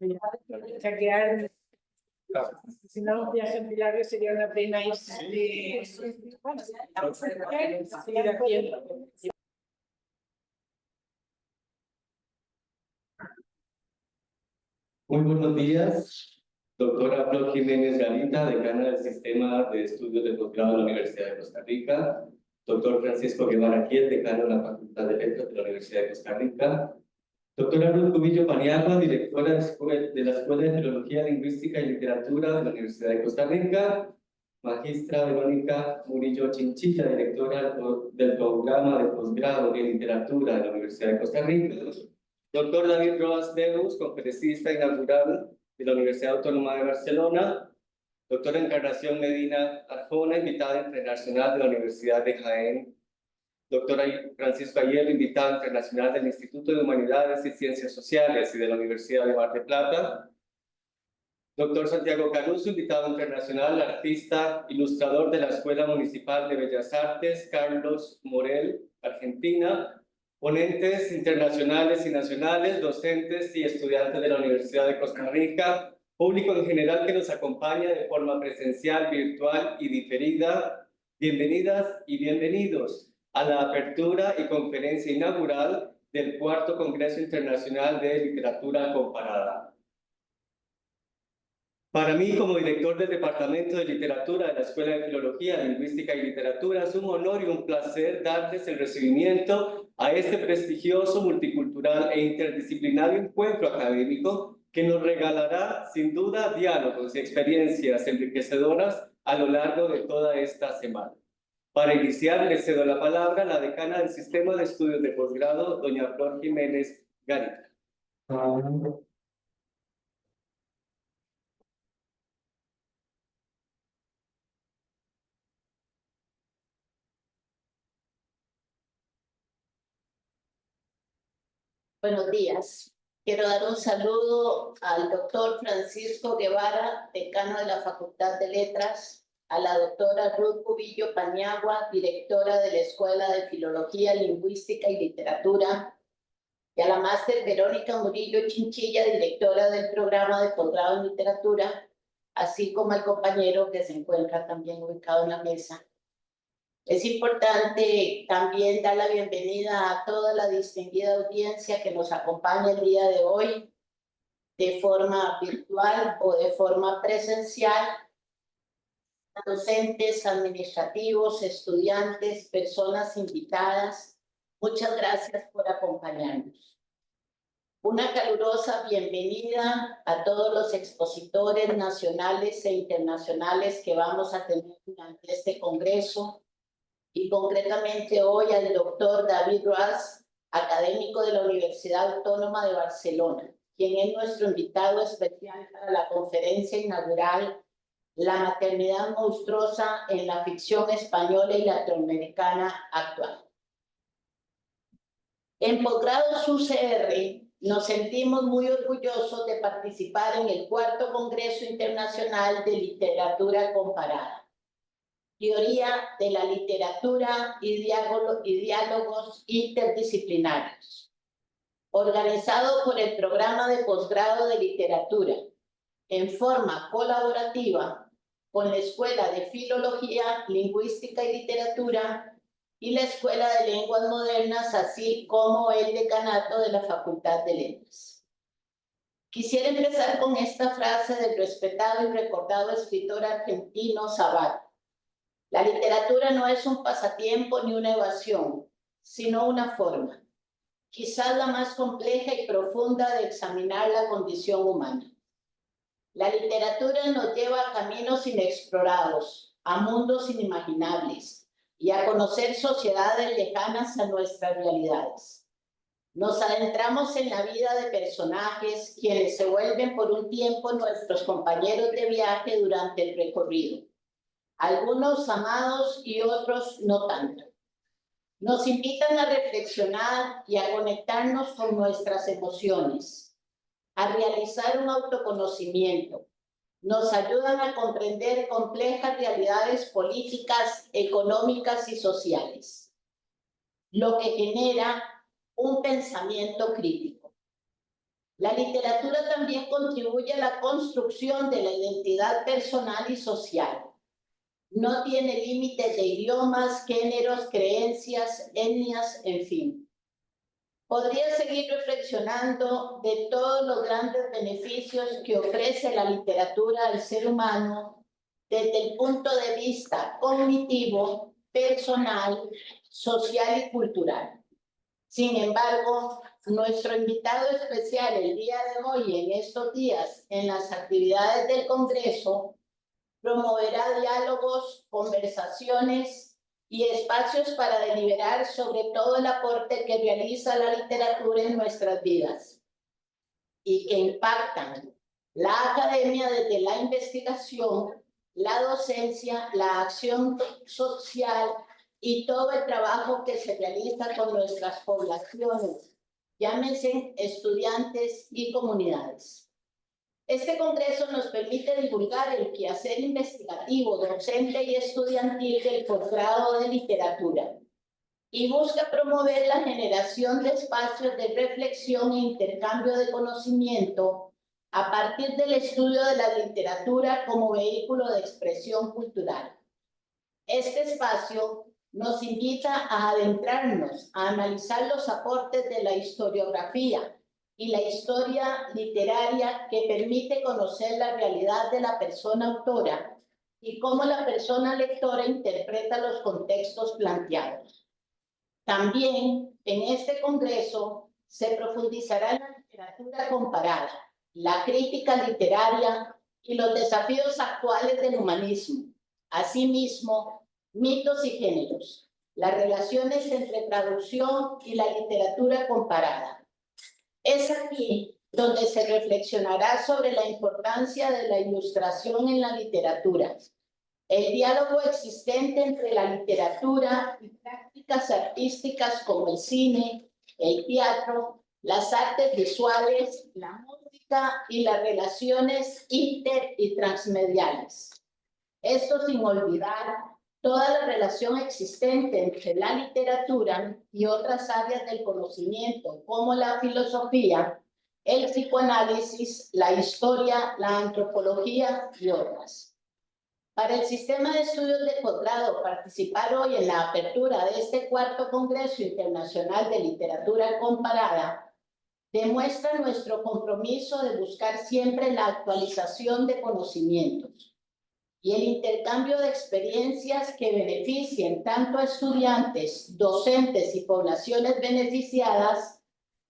Chequear. Si no, los viajes en Pilares sería una pena irse. Bueno, seguir haciendo. Muy buenos días, doctora Flor Jiménez Garita, decana del Sistema de Estudios de Posgrado de la Universidad de Costa Rica, doctor Francisco Guevara Kiel, decano de la Facultad de Letras de la Universidad de Costa Rica, doctora Ruth Cubillo Paniagua, directora de la Escuela de Filología, Lingüística y Literatura de la Universidad de Costa Rica, magistra Verónica Murillo Chinchilla, directora del programa de posgrado en Literatura de la Universidad de Costa Rica, doctor David Roas Deus, conferencista inaugural de la Universidad Autónoma de Barcelona, doctora Encarnación Medina Arjona, invitada internacional de la Universidad de Jaén, doctora Francisco Ayero, invitado internacional del Instituto de Humanidades y Ciencias Sociales y de la Universidad de Mar del Plata, doctor Santiago Caruso, invitado internacional, artista, ilustrador de la Escuela Municipal de Bellas Artes, Carlos Morel, Argentina, ponentes internacionales y nacionales, docentes y estudiantes de la Universidad de Costa Rica, público en general que nos acompaña de forma presencial, virtual y diferida, bienvenidas y bienvenidos a la apertura y conferencia inaugural del cuarto Congreso Internacional de Literatura Comparada. Para mí, como director del Departamento de Literatura de la Escuela de Filología, Lingüística y Literatura, es un honor y un placer darles el recibimiento a este prestigioso, multicultural e interdisciplinario encuentro académico que nos regalará, sin duda, diálogos y experiencias enriquecedoras a lo largo de toda esta semana. Para iniciar, le cedo la palabra a la decana del Sistema de Estudios de Posgrado, doña Flor Jiménez Garita. Buenos días. Quiero dar un saludo al doctor Francisco Guevara, decano de la Facultad de Letras, a la doctora Ruth Cubillo Paniagua, directora de la Escuela de Filología, Lingüística y Literatura, y a la máster Verónica Murillo Chinchilla, directora del programa de posgrado en Literatura, así como al compañero que se encuentra también ubicado en la mesa. Es importante también dar la bienvenida a toda la distinguida audiencia que nos acompaña el día de hoy de forma virtual o de forma presencial, docentes, administrativos, estudiantes, personas invitadas. Muchas gracias por acompañarnos. Una calurosa bienvenida a todos los expositores nacionales e internacionales que vamos a tener durante este congreso, y concretamente hoy al doctor David Roas, académico de la Universidad Autónoma de Barcelona, quien es nuestro invitado especial para la conferencia inaugural La maternidad monstruosa en la ficción española y latinoamericana actual. En Posgrados UCR nos sentimos muy orgullosos de participar en el cuarto Congreso Internacional de Literatura Comparada. Teoría de la literatura y diálogos interdisciplinarios, organizado por el Programa de Posgrado de Literatura, en forma colaborativa con la Escuela de Filología, Lingüística y Literatura y la Escuela de Lenguas Modernas, así como el Decanato de la Facultad de Letras. Quisiera empezar con esta frase del respetado y recordado escritor argentino Sabato. La literatura no es un pasatiempo ni una evasión, sino una forma, quizás la más compleja y profunda de examinar la condición humana. La literatura nos lleva a caminos inexplorados, a mundos inimaginables y a conocer sociedades lejanas a nuestras realidades. Nos adentramos en la vida de personajes quienes se vuelven por un tiempo nuestros compañeros de viaje durante el recorrido. Algunos amados y otros no tanto. Nos invitan a reflexionar y a conectarnos con nuestras emociones, a realizar un autoconocimiento. Nos ayudan a comprender complejas realidades políticas, económicas y sociales, lo que genera un pensamiento crítico. La literatura también contribuye a la construcción de la identidad personal y social. No tiene límites de idiomas, géneros, creencias, etnias, en fin. Podría seguir reflexionando de todos los grandes beneficios que ofrece la literatura al ser humano desde el punto de vista cognitivo, personal, social y cultural. Sin embargo, nuestro invitado especial el día de hoy, en estos días, en las actividades del Congreso, promoverá diálogos, conversaciones y espacios para deliberar sobre todo el aporte que realiza la literatura en nuestras vidas y que impactan la academia desde la investigación, la docencia, la acción social y todo el trabajo que se realiza con nuestras poblaciones, llámense estudiantes y comunidades. Este congreso nos permite divulgar el quehacer investigativo, docente y estudiantil del posgrado de literatura y busca promover la generación de espacios de reflexión e intercambio de conocimiento a partir del estudio de la literatura como vehículo de expresión cultural. Este espacio nos invita a adentrarnos, a analizar los aportes de la historiografía y la historia literaria que permite conocer la realidad de la persona autora y cómo la persona lectora interpreta los contextos planteados. También en este congreso se profundizará en la literatura comparada, la crítica literaria y los desafíos actuales del humanismo. Asimismo, mitos y géneros, las relaciones entre traducción y la literatura comparada. Es aquí donde se reflexionará sobre la importancia de la ilustración en la literatura, el diálogo existente entre la literatura y prácticas artísticas como el cine, el teatro, las artes visuales, la música y las relaciones inter y transmediales. Esto sin olvidar toda la relación existente entre la literatura y otras áreas del conocimiento, como la filosofía, el psicoanálisis, la historia, la antropología y otras. Para el Sistema de Estudios de Posgrado, participar hoy en la apertura de este cuarto Congreso Internacional de Literatura Comparada demuestra nuestro compromiso de buscar siempre la actualización de conocimientos y el intercambio de experiencias que beneficien tanto a estudiantes, docentes y poblaciones beneficiadas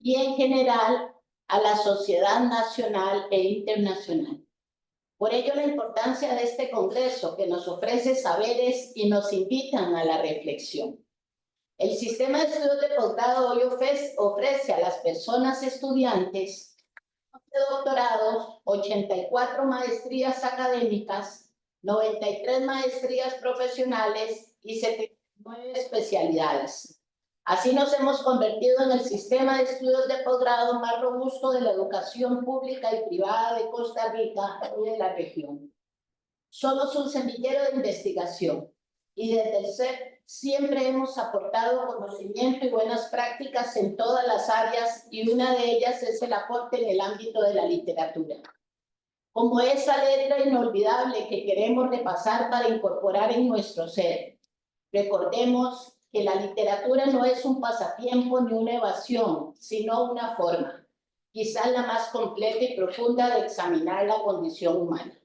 y en general a la sociedad nacional e internacional. Por ello, la importancia de este congreso que nos ofrece saberes y nos invitan a la reflexión. El Sistema de Estudios de Posgrado hoy ofrece a las personas estudiantes de doctorado, 84 maestrías académicas, 93 maestrías profesionales y 79 especialidades. Así nos hemos convertido en el sistema de estudios de posgrado más robusto de la educación pública y privada de Costa Rica y de la región. Somos un semillero de investigación y desde el CEP siempre hemos aportado conocimiento y buenas prácticas en todas las áreas y una de ellas es el aporte en el ámbito de la literatura. Como esa letra inolvidable que queremos repasar para incorporar en nuestro ser. Recordemos que la literatura no es un pasatiempo ni una evasión, sino una forma, quizás la más completa y profunda de examinar la condición humana.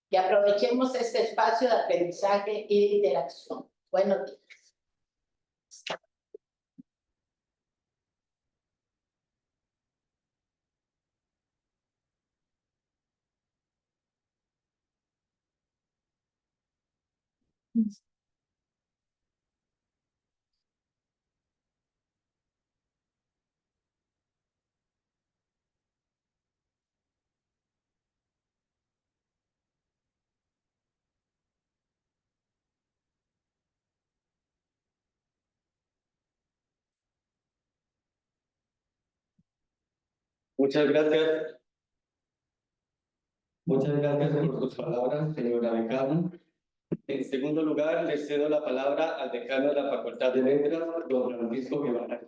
Que aprovechemos este espacio de aprendizaje y de interacción. Buenos días. Muchas gracias. Muchas gracias por sus palabras, señora decana. En segundo lugar, le cedo la palabra al decano de la Facultad de Letras, don Francisco Guevara.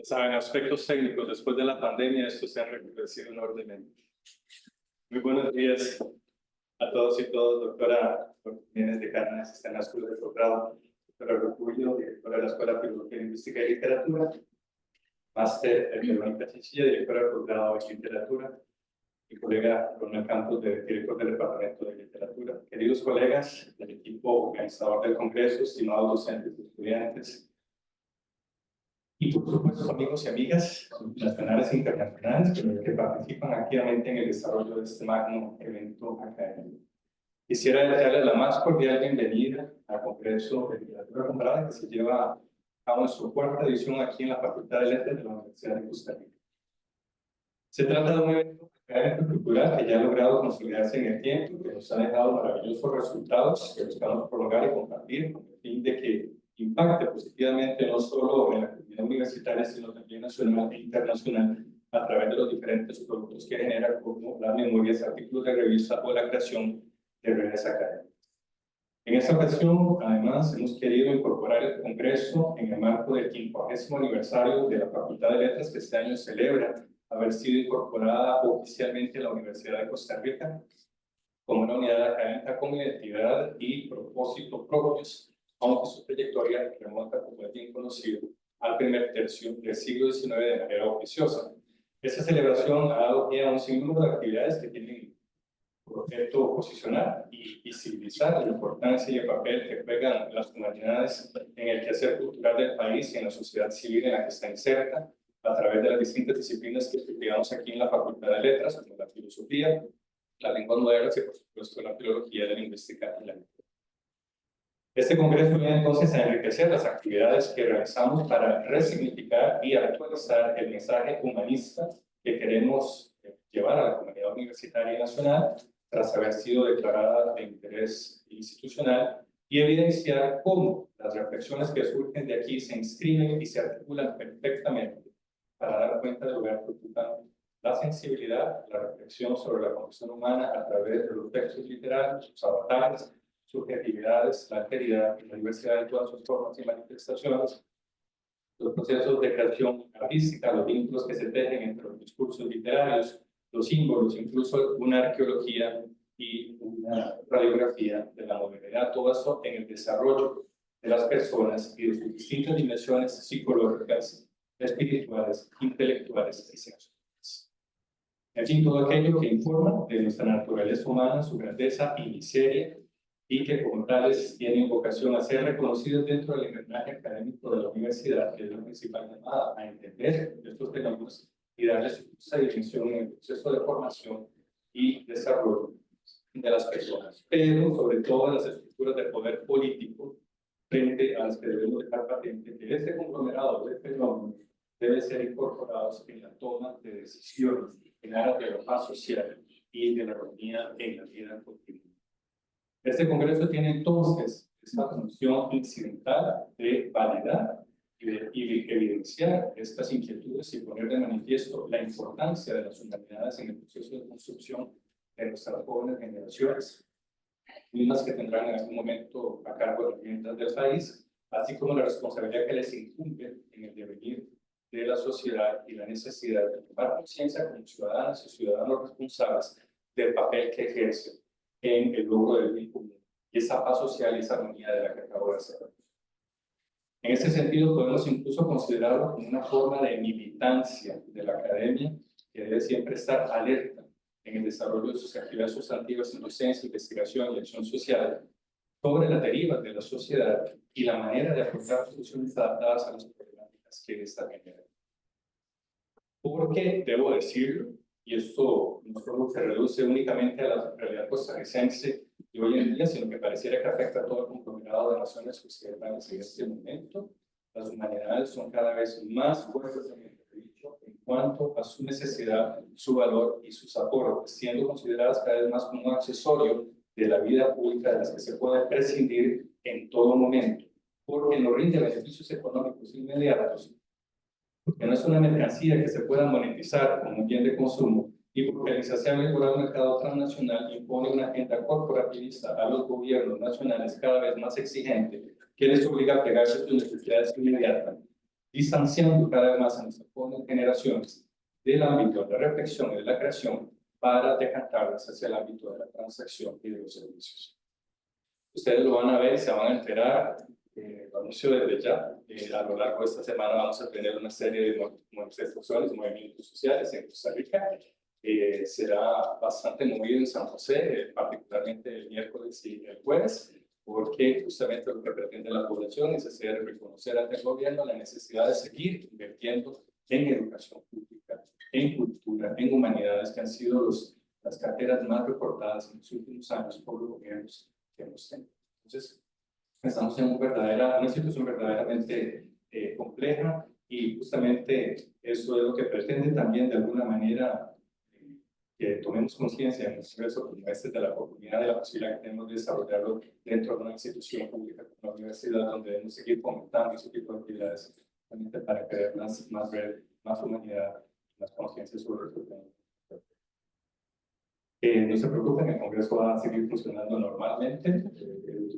saben, aspectos técnicos, después de la pandemia, esto se ha recrudecido enormemente. Muy buenos días a todos y todas, doctora Jiménez de Carnes, está en la Escuela de Doctorado, doctora Rocurrio, directora de la Escuela de Filología Lingüística y Literatura, máster Verónica Chinchilla, directora de Doctorado en Literatura, mi colega Ronald Campos, director del Departamento de Literatura. Queridos colegas del equipo organizador del Congreso, estimados docentes y estudiantes, y por supuesto amigos y amigas nacionales e internacionales que participan activamente en el desarrollo de este magno evento académico. Quisiera darles la más cordial bienvenida al Congreso de Literatura Comparada que se lleva a cabo en su cuarta edición aquí en la Facultad de Letras de la Universidad de Costa Rica. Se trata de un evento académico cultural que ya ha logrado consolidarse en el tiempo, que nos ha dejado maravillosos resultados que buscamos prolongar y compartir con el fin de que impacte positivamente no solo en la comunidad universitaria, sino también nacional e internacional a través de los diferentes productos que genera, como las memorias, artículos de revista o la creación de redes académicas. En esta ocasión, además, hemos querido incorporar el Congreso en el marco del 50º aniversario de la Facultad de Letras, que este año celebra haber sido incorporada oficialmente a la Universidad de Costa Rica como una unidad académica con identidad y propósito propios, aunque su trayectoria remonta, como es bien conocido, al primer tercio del siglo XIX de manera oficiosa. Esta celebración ha dado pie a un sinnúmero de actividades que tienen por objeto posicionar y visibilizar la importancia y el papel que juegan las humanidades en el quehacer cultural del país y en la sociedad civil en la que está inserta, a través de las distintas disciplinas que estudiamos aquí en la Facultad de Letras, como la filosofía, las lenguas modernas y, por supuesto, la filología, la lingüística y la literatura. Este congreso viene entonces a enriquecer las actividades que realizamos para resignificar y actualizar el mensaje humanista que queremos llevar a la comunidad universitaria y nacional tras haber sido declarada de interés institucional y evidenciar cómo las reflexiones que surgen de aquí se inscriben y se articulan perfectamente para dar cuenta del lugar que ocupan la sensibilidad, la reflexión sobre la condición humana a través de los textos literarios, sus avatares, subjetividades, la alteridad y la diversidad de todas sus formas y manifestaciones, los procesos de creación artística, los vínculos que se tejen entre los discursos literarios, los símbolos, incluso una arqueología y una radiografía de la modernidad, todo eso en el desarrollo de las personas y de sus distintas dimensiones psicológicas, espirituales, intelectuales y sexuales. En fin, todo aquello que informa de nuestra naturaleza humana, su grandeza y miseria, y que como tales tienen vocación a ser reconocidos dentro del engranaje académico de la universidad, que es la principal llamada a entender estos fenómenos y darle su justa dimensión en el proceso de formación y desarrollo de las personas, pero sobre todo las estructuras de poder político frente a las que debemos dejar patente que este conglomerado de fenómenos debe ser incorporados en la toma de decisiones en aras de la paz social y de la armonía en la vida cotidiana. Este Congreso tiene entonces esta función incidental de validar y de evidenciar estas inquietudes y poner de manifiesto la importancia de las humanidades en el proceso de construcción de nuestras jóvenes generaciones, mismas que tendrán en algún momento a cargo de las riendas del país, así como la responsabilidad que les incumbe en el devenir de la sociedad y la necesidad de tomar conciencia como ciudadanas y ciudadanos responsables del papel que ejercen en el logro del bien común y esa paz social y esa armonía de la que acabo de hacer. En ese sentido, podemos incluso considerarlo como una forma de militancia de la academia que debe siempre estar alerta en el desarrollo de sus actividades sustantivas en docencia, investigación y acción social sobre las derivas de la sociedad y la manera de afrontar soluciones adaptadas a las problemáticas que esta genera. Porque, debo decirlo, y esto no solo se reduce únicamente a la realidad costarricense de hoy en día, sino que pareciera que afecta a todo el conglomerado de naciones occidentales en este momento, las humanidades son cada vez más fuertes en cuanto a su necesidad, su valor y sus aportes, siendo consideradas cada vez más como un accesorio de la vida pública de las que se puede prescindir en todo momento, porque no rinde beneficios económicos inmediatos, porque no es una mercancía que se pueda monetizar como un bien de consumo, y porque el insaciable y voraz mercado transnacional impone una agenda corporativista a los gobiernos nacionales cada vez más exigente, que les obliga a pegarse a sus necesidades inmediatas distanciando cada vez más a nuestras jóvenes generaciones del ámbito de la reflexión y de la creación para decantarlas hacia el ámbito de la transacción y de los servicios. Ustedes lo van a ver y se van a enterar, lo anuncio desde ya, a lo largo de esta semana vamos a tener una serie de manifestaciones, movimientos sociales en Costa Rica. Será bastante movido en San José, particularmente el miércoles y el jueves, porque justamente lo que pretende la población es hacer reconocer ante el gobierno la necesidad de seguir invirtiendo en educación pública, en cultura, en humanidades, que han sido las carteras más reportadas en los últimos años por los gobiernos que hemos tenido. Entonces, estamos en una situación verdaderamente compleja, y justamente eso es lo que pretende también de alguna manera que tomemos conciencia en nuestro proceso como este de la oportunidad, de la posibilidad que tenemos de desarrollarlo dentro de una institución pública como la universidad, donde debemos seguir fomentando ese tipo de actividades para crear más red, más humanidad, más conciencia sobre el tema. No se preocupen, el Congreso va a seguir funcionando normalmente.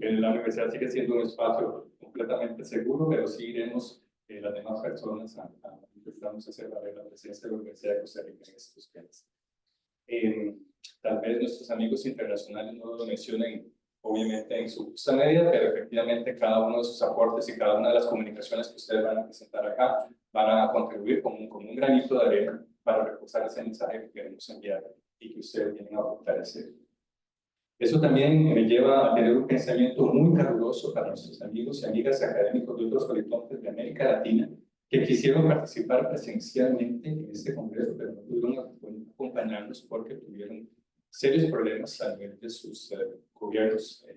La universidad sigue siendo un espacio completamente seguro, pero sí iremos las demás personas a intentamos hacer valer la presencia de la Universidad de Costa Rica en estos temas. Tal vez nuestros amigos internacionales no lo mencionen obviamente en su justa medida, pero efectivamente cada uno de sus aportes y cada una de las comunicaciones que ustedes van a presentar acá van a contribuir como un granito de arena para reforzar ese mensaje que queremos enviar y que ustedes vienen a aportar ese. Eso también me lleva a tener un pensamiento muy caluroso para nuestros amigos y amigas académicos de otros horizontes de América Latina que quisieron participar presencialmente en este congreso, pero no pudieron acompañarnos porque tuvieron serios problemas a nivel de sus gobiernos. La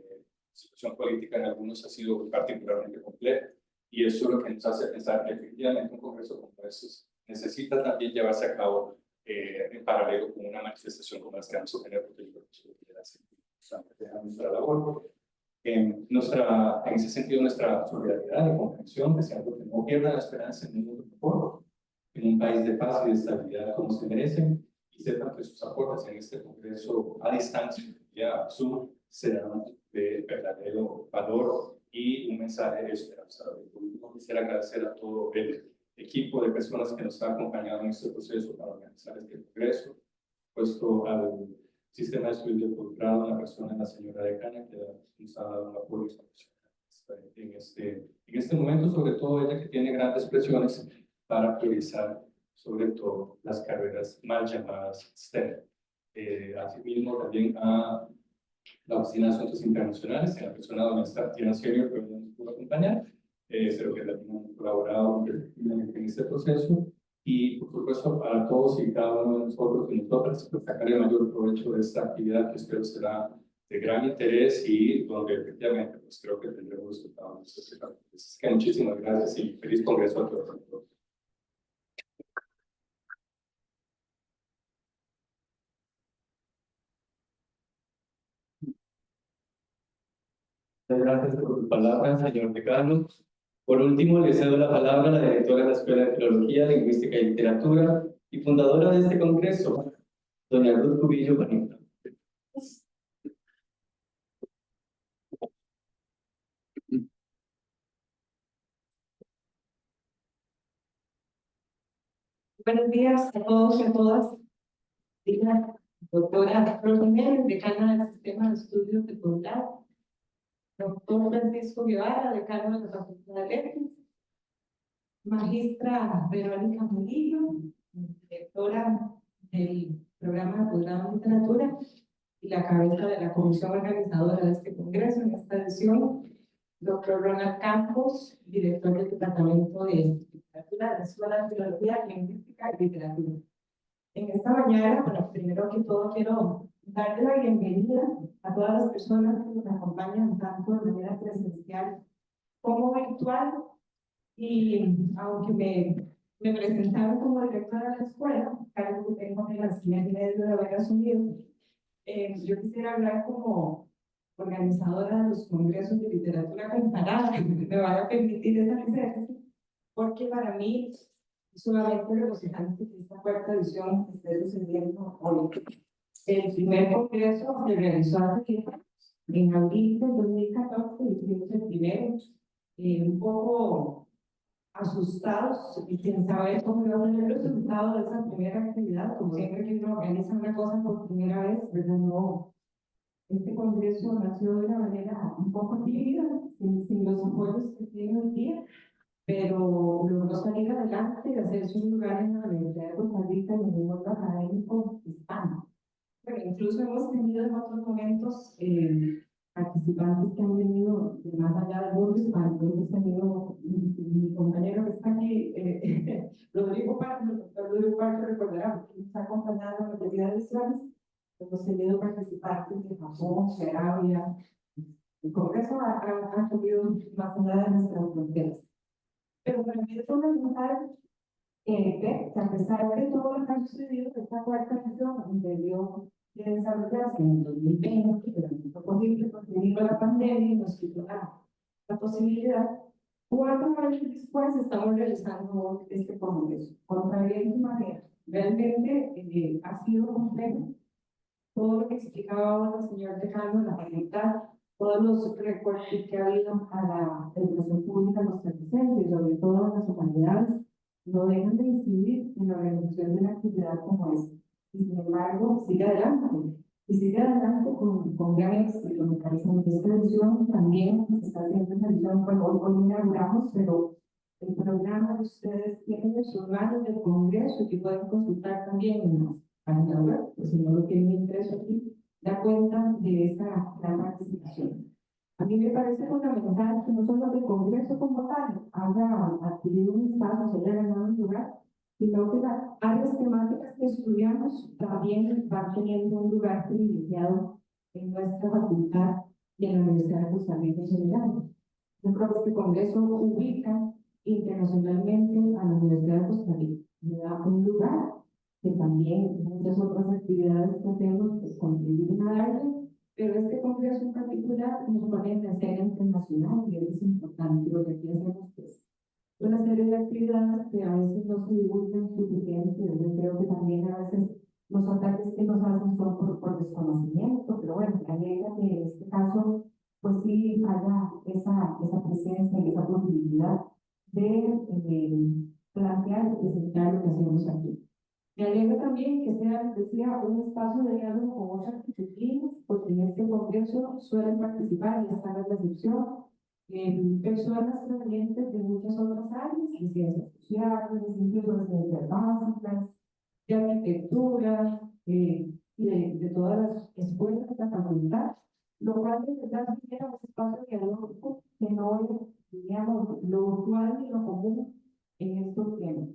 situación política en algunos ha sido particularmente compleja, y eso es lo que nos hace pensar que efectivamente un congreso como estos necesita también llevarse a cabo en paralelo con una manifestación como las que vamos a tener, porque yo creo que eso debería ser nuestra labor. En ese sentido, nuestra solidaridad y comprensión, deseando que no pierdan la esperanza en un mundo mejor, en un país de paz y de estabilidad como se merecen, y sepan que sus aportes en este congreso a distancia y a Zoom serán de verdadero valor y un mensaje de esperanza. Quisiera agradecer a todo el equipo de personas que nos han acompañado en este proceso para organizar este congreso, puesto al sistema de estudios de posgrado, la persona, la señora decana, que nos ha dado un apoyo en este momento, sobre todo ella que tiene grandes presiones para priorizar sobre todo las carreras mal llamadas STEM. Asimismo, también a la Oficina de Asuntos Internacionales, en la persona de doña Tatiana Senior, que no nos pudo acompañar, pero que también han colaborado en este proceso. Y por supuesto para todos y cada uno de nosotros y nosotras, pues, sacar el mayor provecho de esta actividad, que espero será de gran interés y donde efectivamente pues creo que tendremos resultados. Así que muchísimas gracias y feliz congreso a todos. Muchas gracias por sus palabras, señor decano. Por último, le cedo la palabra a la directora de la Escuela de Filología, Lingüística y Literatura y fundadora de este congreso, doña Ruth Cubillo Panita. Buenos días a todos y a todas. Diga, doctora Flor Jiménez, decana del Sistema de Estudios de Posgrado. Doctor Francisco Guevara, decano de la Facultad de Letras. Magistra Verónica Murillo, directora del programa de posgrado en literatura y la cabeza de la comisión organizadora de este congreso en esta edición. Doctor Ronald Campos, director del departamento de literatura de la Escuela de Filología, Lingüística y Literatura. En esta mañana, bueno, primero que todo quiero darle la bienvenida a todas las personas que nos acompañan tanto de manera presencial como virtual. Y aunque me presentaron como directora de la escuela, cargo que tengo en las meses de haber asumido, yo quisiera hablar como organizadora de los congresos de literatura comparada, que me van a permitir esa licencia, porque para mí es sumamente regocijante que esta cuarta edición esté sucediendo hoy. El primer congreso se realizó hace 10 años, en abril del 2014, y el primero, un poco asustados y sin saber cómo iba a ser el resultado de esa primera actividad, como siempre que uno organiza una cosa por primera vez, ¿verdad? No, este congreso nació de una manera un poco tímida, sin los apoyos que tiene hoy día, pero logró salir adelante y hacerse un lugar en la Universidad de Costa Rica y en el mundo académico hispano. Pero incluso hemos tenido en otros momentos participantes que han venido de más allá del mundo hispano. Hemos tenido mi compañero que está aquí, Rodrigo Parto recordará, porque nos ha acompañado en la mayoría de ediciones. Hemos tenido participantes de Japón, de Arabia. El Congreso ha subido más allá de nuestras fronteras. Pero para mí es fundamental ver que a pesar de todo lo que ha sucedido, esta cuarta edición debió de desarrollarse en el 2020, pero no fue posible porque vino la pandemia y nos quitó la posibilidad. 4 años después estamos realizando este congreso con viento y marea. Realmente ha sido complejo. Todo lo que explicaba ahora el señor decano, la facultad, todos los recortes que ha habido a la educación pública costarricense y sobre todo en las humanidades, no dejan de incidir en la organización de una actividad como esta. Y sin embargo, sigue adelante. Y sigue adelante con gran éxito. Me parece que esta edición también está haciendo una edición, bueno, hoy inauguramos, pero el programa de ustedes tienen en sus manos del Congreso y que pueden consultar también en las páginas web, pues si no lo tienen impreso aquí, da cuenta de esta gran participación. A mí me parece fundamental que no solo el Congreso como tal haya adquirido un espacio, se haya ganado un lugar, sino que las áreas temáticas que estudiamos también van teniendo un lugar privilegiado en nuestra facultad y en la Universidad de Costa Rica en general. Yo creo que este Congreso ubica internacionalmente a la Universidad de Costa Rica, le da un lugar que también muchas otras actividades que hacemos pues, contribuyen a darle, pero este congreso en particular nos pone en la escena internacional y eso es importante. Lo que aquí hacemos pues una serie de actividades que a veces no se divulgan suficiente. Yo creo que también a veces los ataques que nos hacen son por desconocimiento, pero bueno, la idea que en este caso pues sí haya esa presencia y esa posibilidad de plantear y presentar lo que hacemos aquí. Me alegra también que sea, les decía, un espacio de diálogo con otras disciplinas, porque en este congreso suelen participar, y esta no es la excepción, personas provenientes de muchas otras áreas, de ciencias sociales, incluso de ciencias básicas, de arquitectura, y de todas las escuelas de la facultad, lo cual de verdad genera un espacio dialógico que no es, digamos, lo usual y lo común en estos temas.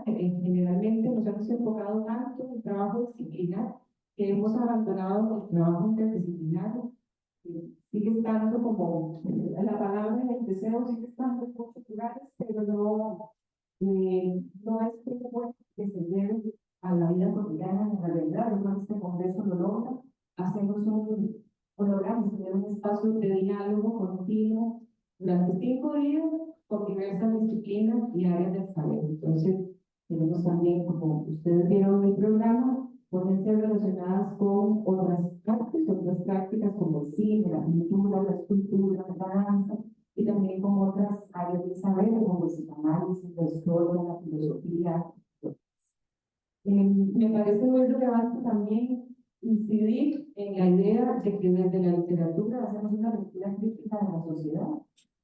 Generalmente nos hemos enfocado tanto en el trabajo disciplinar que hemos abandonado el trabajo interdisciplinario. Sigue estando como la palabra en el deseo, sigue estando en muchos lugares, pero no es que se lleve a la vida cotidiana en la realidad. Yo creo que este congreso lo logra. Hacemos logramos tener un espacio de diálogo continuo durante 5 días con diversas disciplinas y áreas del saber. Entonces, tenemos también, como ustedes vieron en el programa, ponencias relacionadas con otras prácticas como el cine, la pintura, la escultura, la danza, y también con otras áreas del saber, como el psicoanálisis, la historia, la filosofía. Me parece muy relevante también incidir en la idea de que desde la literatura hacemos una lectura crítica de la sociedad,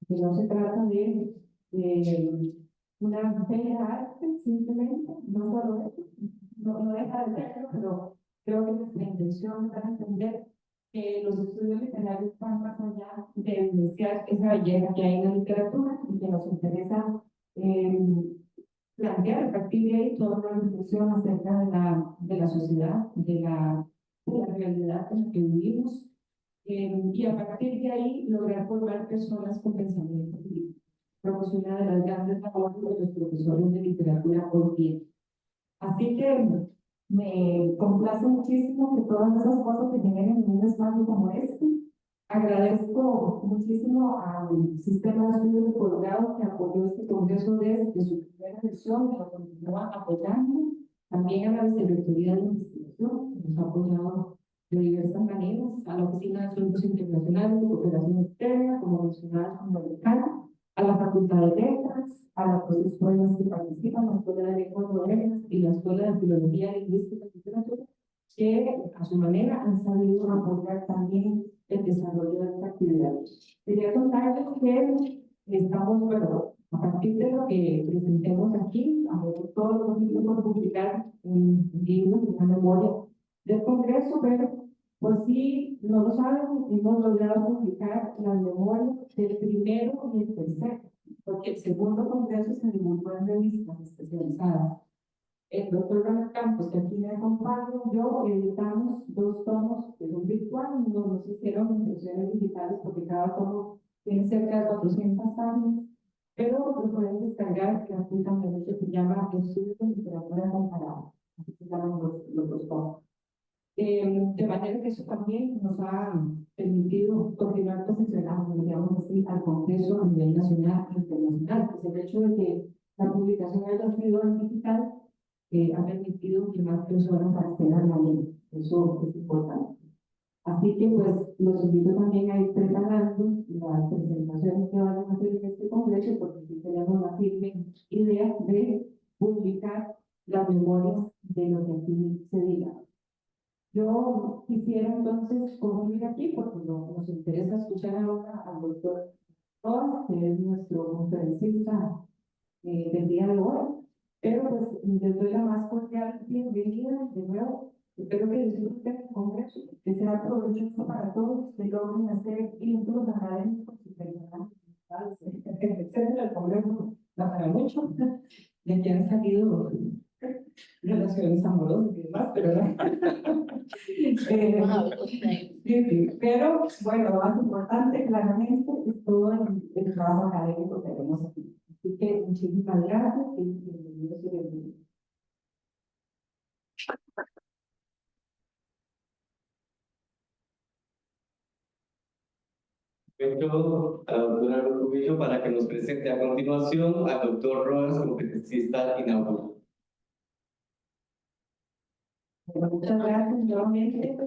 que no se trata de una bella arte simplemente, no solo eso, no deja de serlo, pero creo que nuestra intención es dar a entender que los estudios literarios van más allá de evidenciar esa belleza que hay en la literatura y que nos interesa plantear a partir de ahí toda una reflexión acerca de la sociedad, de la realidad en la que vivimos, y a partir de ahí lograr formar personas con pensamiento crítico. Creo que es una de las grandes labores de los profesores de literatura hoy día. Así que me complace muchísimo que todas esas cosas se generen en un espacio como este. Agradezco muchísimo al Sistema de Estudios de Posgrado que apoyó este congreso desde su primera versión, que lo continúa apoyando. También a la Vicerrectoría de Investigación, que nos ha apoyado de diversas maneras, a la Oficina de Asuntos Internacionales de Cooperación Externa, como mencionaba el decano, a la Facultad de Letras, a las dos escuelas que participan, la Escuela de Lenguas Modernas y la Escuela de Filología, Lingüística y Literatura, que a su manera han sabido apoyar también el desarrollo de esta actividad. Quería contarles que estamos, bueno, a partir de lo que presentemos aquí, a ver todo lo posible por publicar un libro, una memoria del Congreso, pero por si no lo saben, hemos logrado publicar las memorias del primero y el tercero, porque el segundo Congreso se divulgó en revistas especializadas. El doctor Ronald Campos, que aquí me acompaña, yo editamos 2 tomos de un virtual, nos hicieron impresiones digitales porque cada tomo tiene cerca de 400 páginas, pero lo pueden descargar gratuitamente, se llama Estudios de Literatura Comparada, así se llaman los 2 tomos. De manera que eso también nos ha permitido continuar posicionando, digamos así, al Congreso a nivel nacional e internacional. Pues el hecho de que la publicación haya sido en digital ha permitido que más personas accedan a la ley. Eso es importante. Así que pues los invito también a ir preparando las presentaciones que van a hacer en este Congreso, porque sí tenemos la firme idea de publicar las memorias de lo que aquí se diga. Yo quisiera entonces concluir aquí porque nos interesa escuchar ahora al doctor Ross, que es nuestro conferencista del día de hoy, pero pues les doy la más cordial bienvenida de nuevo. Espero que disfruten el Congreso, que sea provechoso para todos, que logren hacer vínculos académicos y personales, etcétera. El Congreso da para mucho, de aquí han salido relaciones amorosas y demás, pero sí, pero bueno, lo más importante claramente es todo el trabajo académico que tenemos aquí. Así que muchísimas gracias y bienvenidos y bienvenidos. Perfecto, a la doctora Rubillo para que nos presente a continuación al doctor Rojas, conferencista inaugural. Muchas gracias nuevamente.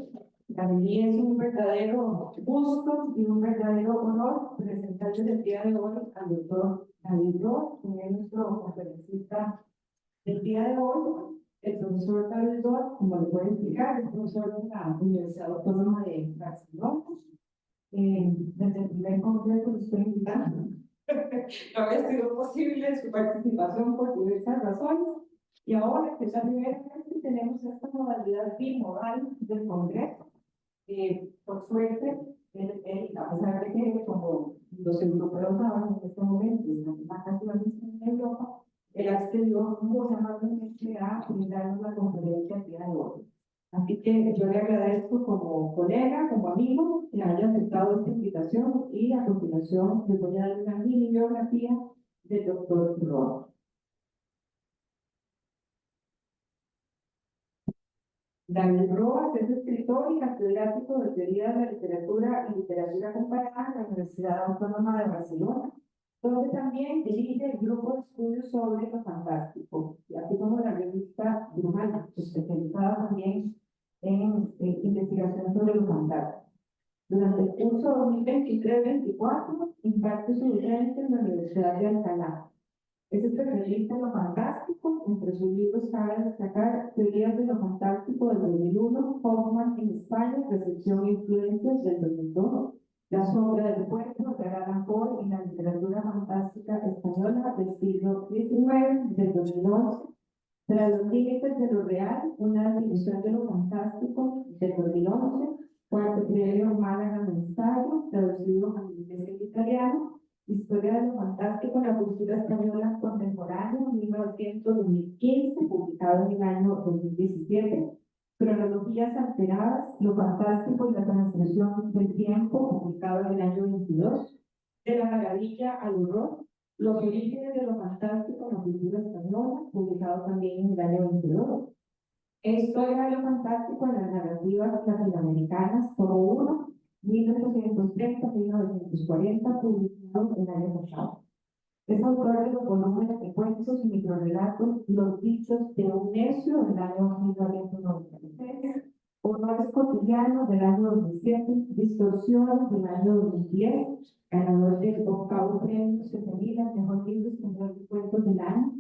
Para mí es un verdadero gusto y un verdadero honor presentarles el día de hoy al doctor David Ross, que es nuestro conferencista del día de hoy. El profesor David Ross, como le puedo explicar, es profesor de la Universidad Autónoma de Barcelona. Desde el primer congreso lo estoy invitando. No había sido posible su participación por diversas razones. Y ahora que es la primera vez que tenemos esta modalidad bimodal del Congreso, por suerte, a pesar de que como los europeos saben en este momento, están vacaciones en Europa, él accedió muy amablemente a brindarnos la conferencia el día de hoy. Así que yo le agradezco como colega, como amigo, que haya aceptado esta invitación y a continuación les voy a dar una mini biografía del doctor Ross. David Rojas es escritor y catedrático de Teoría de la Literatura y Literatura Comparada en la Universidad Autónoma de Barcelona, donde también dirige el grupo de estudios sobre lo fantástico, así como la revista Brujana, especializada también en investigación sobre lo fantástico. Durante el curso 2023-24 imparte su docencia en la Universidad de Alcalá. Es especialista en lo fantástico. Entre sus libros cabe destacar Teorías de lo Fantástico del 2001, Hoffman en España, Recepción e Influencias del 2002, La Sombra del Pueblo de Allan Poe y la Literatura Fantástica Española del siglo XIX del 2011, Tras los Límites de lo Real, una definición de lo fantástico del 2011, Cuarto Premio Málaga de Ensayo, traducido al inglés y italiano, Historia de lo Fantástico en la Cultura Española Contemporánea, 1900-2015, publicado en el año 2017, Cronologías Alteradas, lo Fantástico y la Transgresión del Tiempo, publicado en el año 22, De la Maravilla al Horror, Los Orígenes de lo Fantástico en la Cultura Española, publicado también en el año 22, Historia de lo Fantástico en las Narrativas Latinoamericanas, tomo 1, 1830-1940, publicado en el año pasado. Es autor de los volúmenes de cuentos y microrelatos Los Dichos de un Necio, del año 1996, Honor Dolores Cotidianos del año 2007, Distorsión del año 2010, ganador del octavo premio Femeninas, mejor libro español de cuentos del año.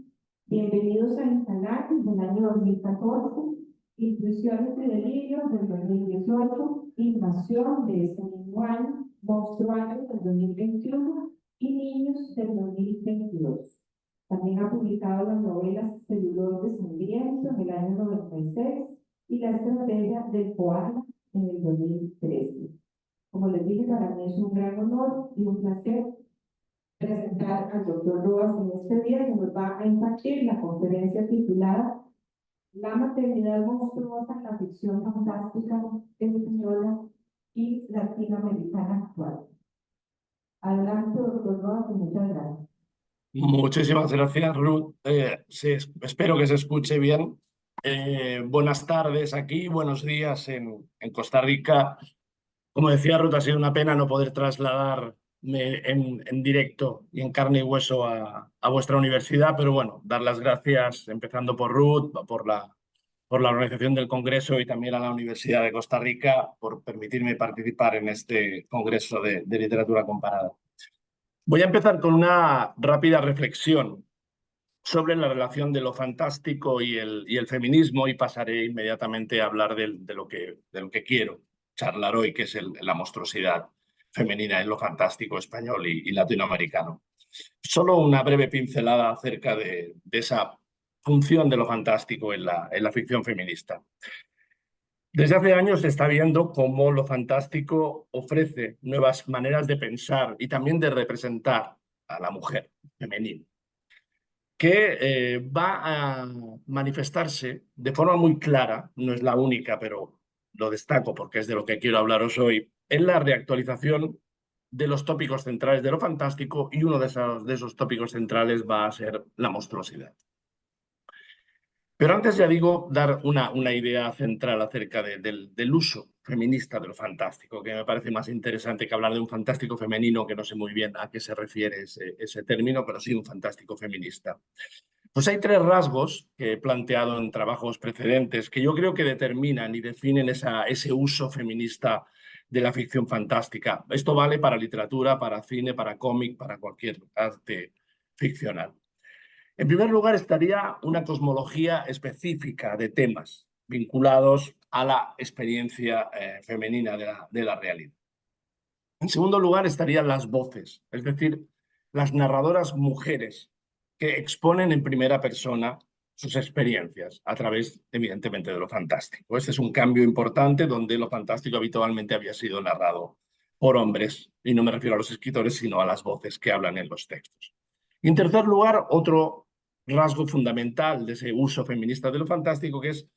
Bienvenidos a Instalar del año 2014, Intrusiones de Delirio del 2018, Invasión de ese mismo año, Monstruarios del 2021 y Niños del 2022. También ha publicado las novelas Celulor de Sangriento en el año 96 y La Estrategia del Koala en el 2013. Como les dije, para mí es un gran honor y un placer presentar al doctor Roas en este día, que nos va a impartir la conferencia titulada La maternidad monstruosa en la ficción fantástica española y latinoamericana actual. Adelante, doctor Roas, y muchas gracias. Muchísimas gracias, Ruth. Espero que se escuche bien. Buenas tardes aquí, buenos días en Costa Rica. Como decía Ruth, ha sido una pena no poder trasladarme en directo y en carne y hueso a vuestra universidad, pero bueno, dar las gracias, empezando por Ruth, por la organización del Congreso y también a la Universidad de Costa Rica por permitirme participar en este Congreso de Literatura Comparada. Voy a empezar con una rápida reflexión sobre la relación de lo fantástico y el feminismo y pasaré inmediatamente a hablar de lo que quiero charlar hoy, que es la monstruosidad femenina en lo fantástico español y latinoamericano. Solo una breve pincelada acerca de esa función de lo fantástico en la ficción feminista. Desde hace años se está viendo cómo lo fantástico ofrece nuevas maneras de pensar y también de representar a la mujer femenina, que va a manifestarse de forma muy clara, no es la única, pero lo destaco porque es de lo que quiero hablaros hoy, en la reactualización de los tópicos centrales de lo fantástico, y uno de esos tópicos centrales va a ser la monstruosidad. Pero antes, ya digo, dar una idea central acerca del uso feminista de lo fantástico, que me parece más interesante que hablar de un fantástico femenino, que no sé muy bien a qué se refiere ese término, pero sí un fantástico feminista. Pues hay tres rasgos que he planteado en trabajos precedentes que yo creo que determinan y definen ese uso feminista de la ficción fantástica. Esto vale para literatura, para cine, para cómic, para cualquier arte ficcional. En primer lugar, estaría una cosmología específica de temas vinculados a la experiencia femenina de la realidad. En segundo lugar, estarían las voces, es decir, las narradoras mujeres que exponen en primera persona sus experiencias a través, evidentemente, de lo fantástico. Este es un cambio importante donde lo fantástico habitualmente había sido narrado por hombres, y no me refiero a los escritores, sino a las voces que hablan en los textos. Y en tercer lugar, otro rasgo fundamental de ese uso feminista de lo fantástico, que es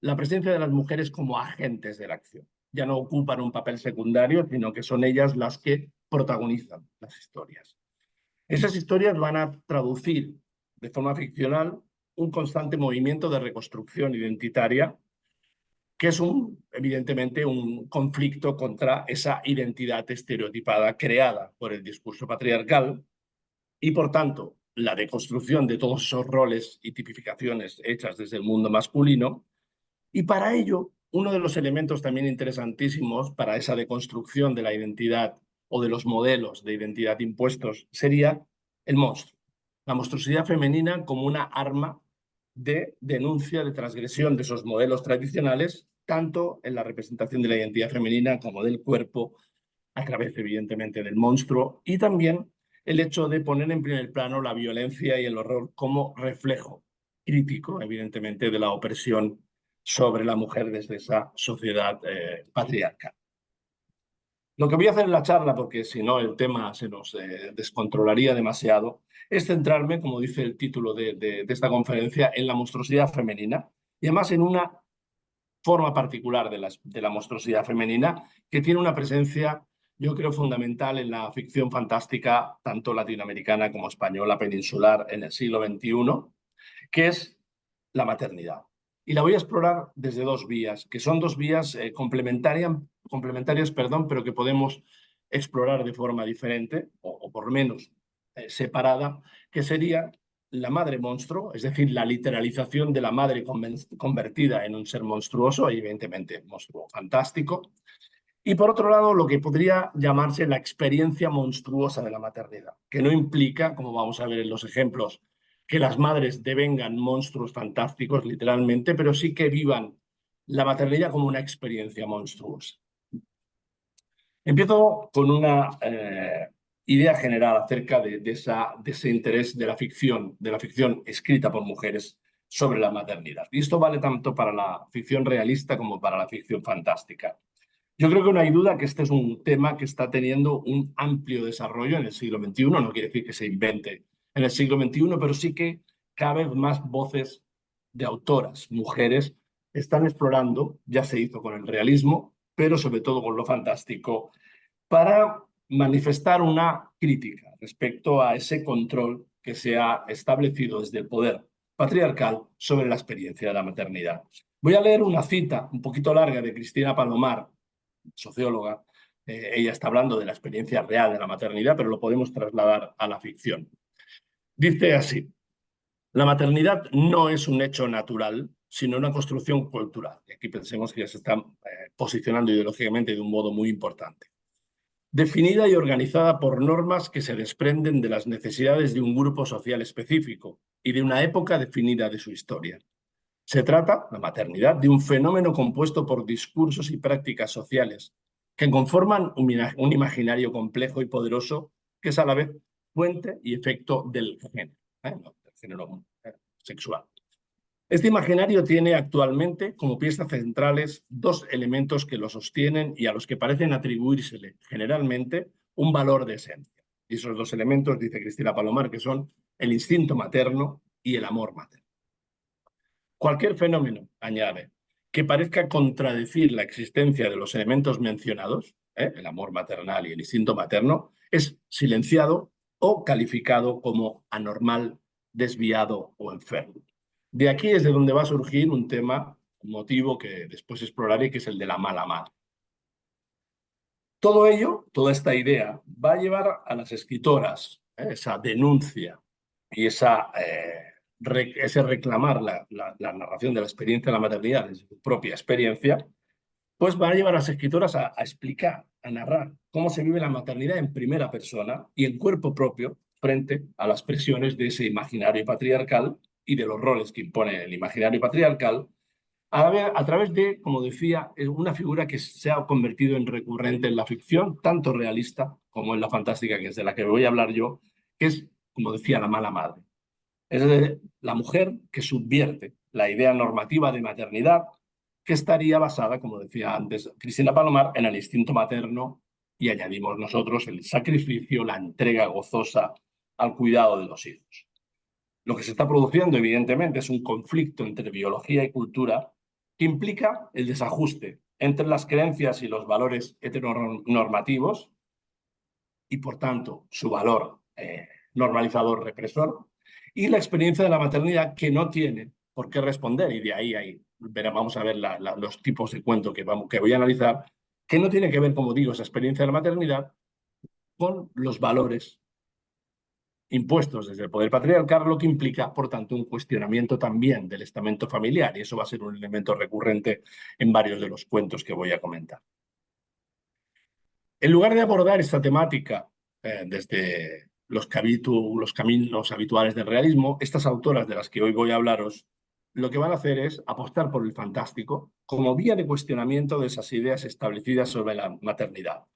la presencia de las mujeres como agentes de la acción. Ya no ocupan un papel secundario, sino que son ellas las que protagonizan las historias. Esas historias van a traducir de forma ficcional un constante movimiento de reconstrucción identitaria, que es evidentemente un conflicto contra esa identidad estereotipada creada por el discurso patriarcal y, por tanto, la deconstrucción de todos esos roles y tipificaciones hechas desde el mundo masculino. Y para ello, uno de los elementos también interesantísimos para esa deconstrucción de la identidad o de los modelos de identidad impuestos sería el monstruo. La monstruosidad femenina como una arma de denuncia, de transgresión de esos modelos tradicionales, tanto en la representación de la identidad femenina como del cuerpo, a través, evidentemente, del monstruo, y también el hecho de poner en primer plano la violencia y el horror como reflejo crítico, evidentemente, de la opresión sobre la mujer desde esa sociedad patriarcal. Lo que voy a hacer en la charla, porque si no el tema se nos descontrolaría demasiado, es centrarme, como dice el título de esta conferencia, en la monstruosidad femenina, y además en una forma particular de la monstruosidad femenina, que tiene una presencia, yo creo, fundamental en la ficción fantástica, tanto latinoamericana como española, peninsular, en el siglo XXI, que es la maternidad. Y la voy a explorar desde dos vías, que son dos vías complementarias, pero que podemos explorar de forma diferente, o por lo menos separada, que sería la madre monstruo, es decir, la literalización de la madre convertida en un ser monstruoso, evidentemente monstruo fantástico. Y por otro lado, lo que podría llamarse la experiencia monstruosa de la maternidad, que no implica, como vamos a ver en los ejemplos, que las madres devengan monstruos fantásticos, literalmente, pero sí que vivan la maternidad como una experiencia monstruosa. Empiezo con una idea general acerca de ese interés de la ficción escrita por mujeres sobre la maternidad. Y esto vale tanto para la ficción realista como para la ficción fantástica. Yo creo que no hay duda que este es un tema que está teniendo un amplio desarrollo en el siglo XXI. No quiere decir que se invente en el siglo XXI, pero sí que cada vez más voces de autoras, mujeres, están explorando, ya se hizo con el realismo, pero sobre todo con lo fantástico, para manifestar una crítica respecto a ese control que se ha establecido desde el poder patriarcal sobre la experiencia de la maternidad. Voy a leer una cita un poquito larga de Cristina Palomar, socióloga. Ella está hablando de la experiencia real de la maternidad, pero lo podemos trasladar a la ficción. Dice así: la maternidad no es un hecho natural, sino una construcción cultural. Y aquí pensemos que ya se está posicionando ideológicamente de un modo muy importante. Definida y organizada por normas que se desprenden de las necesidades de un grupo social específico y de una época definida de su historia. Se trata, la maternidad, de un fenómeno compuesto por discursos y prácticas sociales que conforman un imaginario complejo y poderoso que es a la vez fuente y efecto del género sexual. Este imaginario tiene actualmente como piezas centrales dos elementos que lo sostienen y a los que parecen atribuírsele generalmente un valor de esencia. Y esos dos elementos, dice Cristina Palomar, que son el instinto materno y el amor materno. Cualquier fenómeno, añade, que parezca contradecir la existencia de los elementos mencionados, el amor maternal y el instinto materno, es silenciado o calificado como anormal, desviado o enfermo. De aquí es de donde va a surgir un tema, un motivo que después exploraré, que es el de la mala madre. Todo ello, toda esta idea, va a llevar a las escritoras, esa denuncia y ese reclamar la narración de la experiencia de la maternidad, de su propia experiencia, pues va a llevar a las escritoras a explicar, a narrar cómo se vive la maternidad en primera persona y en cuerpo propio frente a las presiones de ese imaginario patriarcal y de los roles que impone el imaginario patriarcal, a través de, como decía, una figura que se ha convertido en recurrente en la ficción, tanto realista como en la fantástica, que es de la que voy a hablar yo, que es, como decía, la mala madre. Es decir, la mujer que subvierte la idea normativa de maternidad, que estaría basada, como decía antes Cristina Palomar, en el instinto materno y añadimos nosotros el sacrificio, la entrega gozosa al cuidado de los hijos. Lo que se está produciendo, evidentemente, es un conflicto entre biología y cultura que implica el desajuste entre las creencias y los valores heteronormativos y, por tanto, su valor normalizador represor, y la experiencia de la maternidad que no tiene por qué responder, y de ahí vamos a ver los tipos de cuento que voy a analizar, que no tiene que ver, como digo, esa experiencia de la maternidad con los valores impuestos desde el poder patriarcal, lo que implica, por tanto, un cuestionamiento también del estamento familiar, y eso va a ser un elemento recurrente en varios de los cuentos que voy a comentar. En lugar de abordar esta temática desde los caminos habituales del realismo, estas autoras de las que hoy voy a hablaros, lo que van a hacer es apostar por el fantástico como vía de cuestionamiento de esas ideas establecidas sobre la maternidad,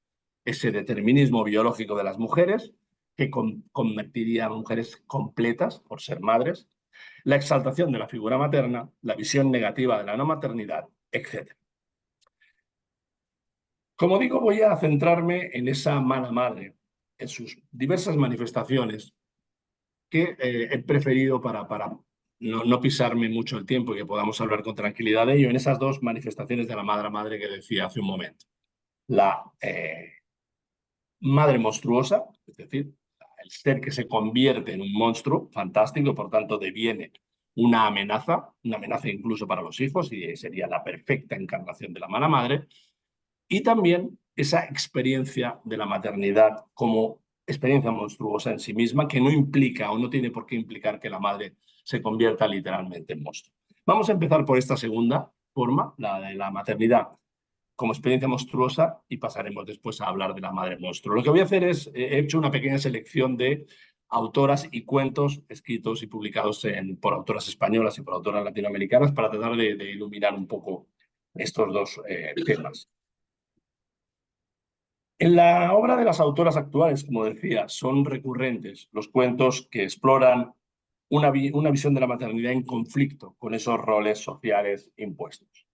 ese determinismo biológico de las mujeres, que convertiría a mujeres completas por ser madres, la exaltación de la figura materna, la visión negativa de la no maternidad, etc. Como digo, voy a centrarme en esa mala madre, en sus diversas manifestaciones, que he preferido para no pisarme mucho el tiempo y que podamos hablar con tranquilidad de ello, en esas dos manifestaciones de la madre que decía hace un momento. La madre monstruosa, es decir, el ser que se convierte en un monstruo fantástico, por tanto deviene una amenaza incluso para los hijos, y sería la perfecta encarnación de la mala madre, y también esa experiencia de la maternidad como experiencia monstruosa en sí misma que no implica o no tiene por qué implicar que la madre se convierta literalmente en monstruo. Vamos a empezar por esta segunda forma, la de la maternidad como experiencia monstruosa, y pasaremos después a hablar de la madre monstruo. Lo que voy a hacer es, he hecho una pequeña selección de autoras y cuentos escritos y publicados por autoras españolas y por autoras latinoamericanas para tratar de iluminar un poco estos dos temas. En la obra de las autoras actuales, como decía, son recurrentes los cuentos que exploran una visión de la maternidad en conflicto con esos roles sociales impuestos,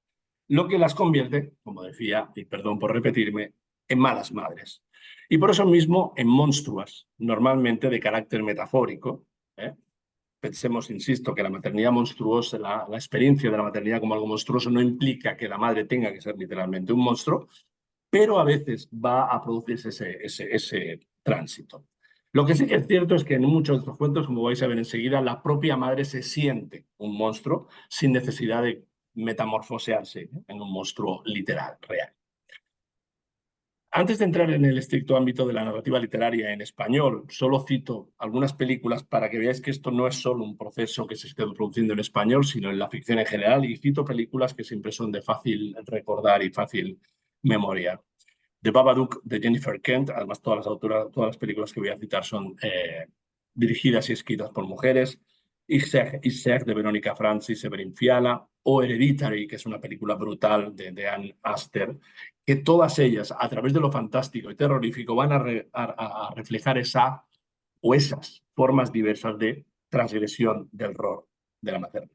lo que las convierte, como decía, y perdón por repetirme, en malas madres. Y por eso mismo en monstruas, normalmente de carácter metafórico. Pensemos, insisto, que la maternidad monstruosa, la experiencia de la maternidad como algo monstruoso no implica que la madre tenga que ser literalmente un monstruo, pero a veces va a producirse ese tránsito. Lo que sí que es cierto es que en muchos de estos cuentos, como vais a ver enseguida, la propia madre se siente un monstruo sin necesidad de metamorfosearse en un monstruo literal, real. Antes de entrar en el estricto ámbito de la narrativa literaria en español, solo cito algunas películas para que veáis que esto no es solo un proceso que se esté produciendo en español, sino en la ficción en general, y cito películas que siempre son de fácil recordar y fácil memoria. The Babadook de Jennifer Kent, además todas las películas que voy a citar son dirigidas y escritas por mujeres. Ich sag de Verónica Francis, Severin Fiala, o Hereditary, que es una película brutal de Anne Astor, que todas ellas, a través de lo fantástico y terrorífico, van a reflejar esa o esas formas diversas de transgresión del rol de la madre.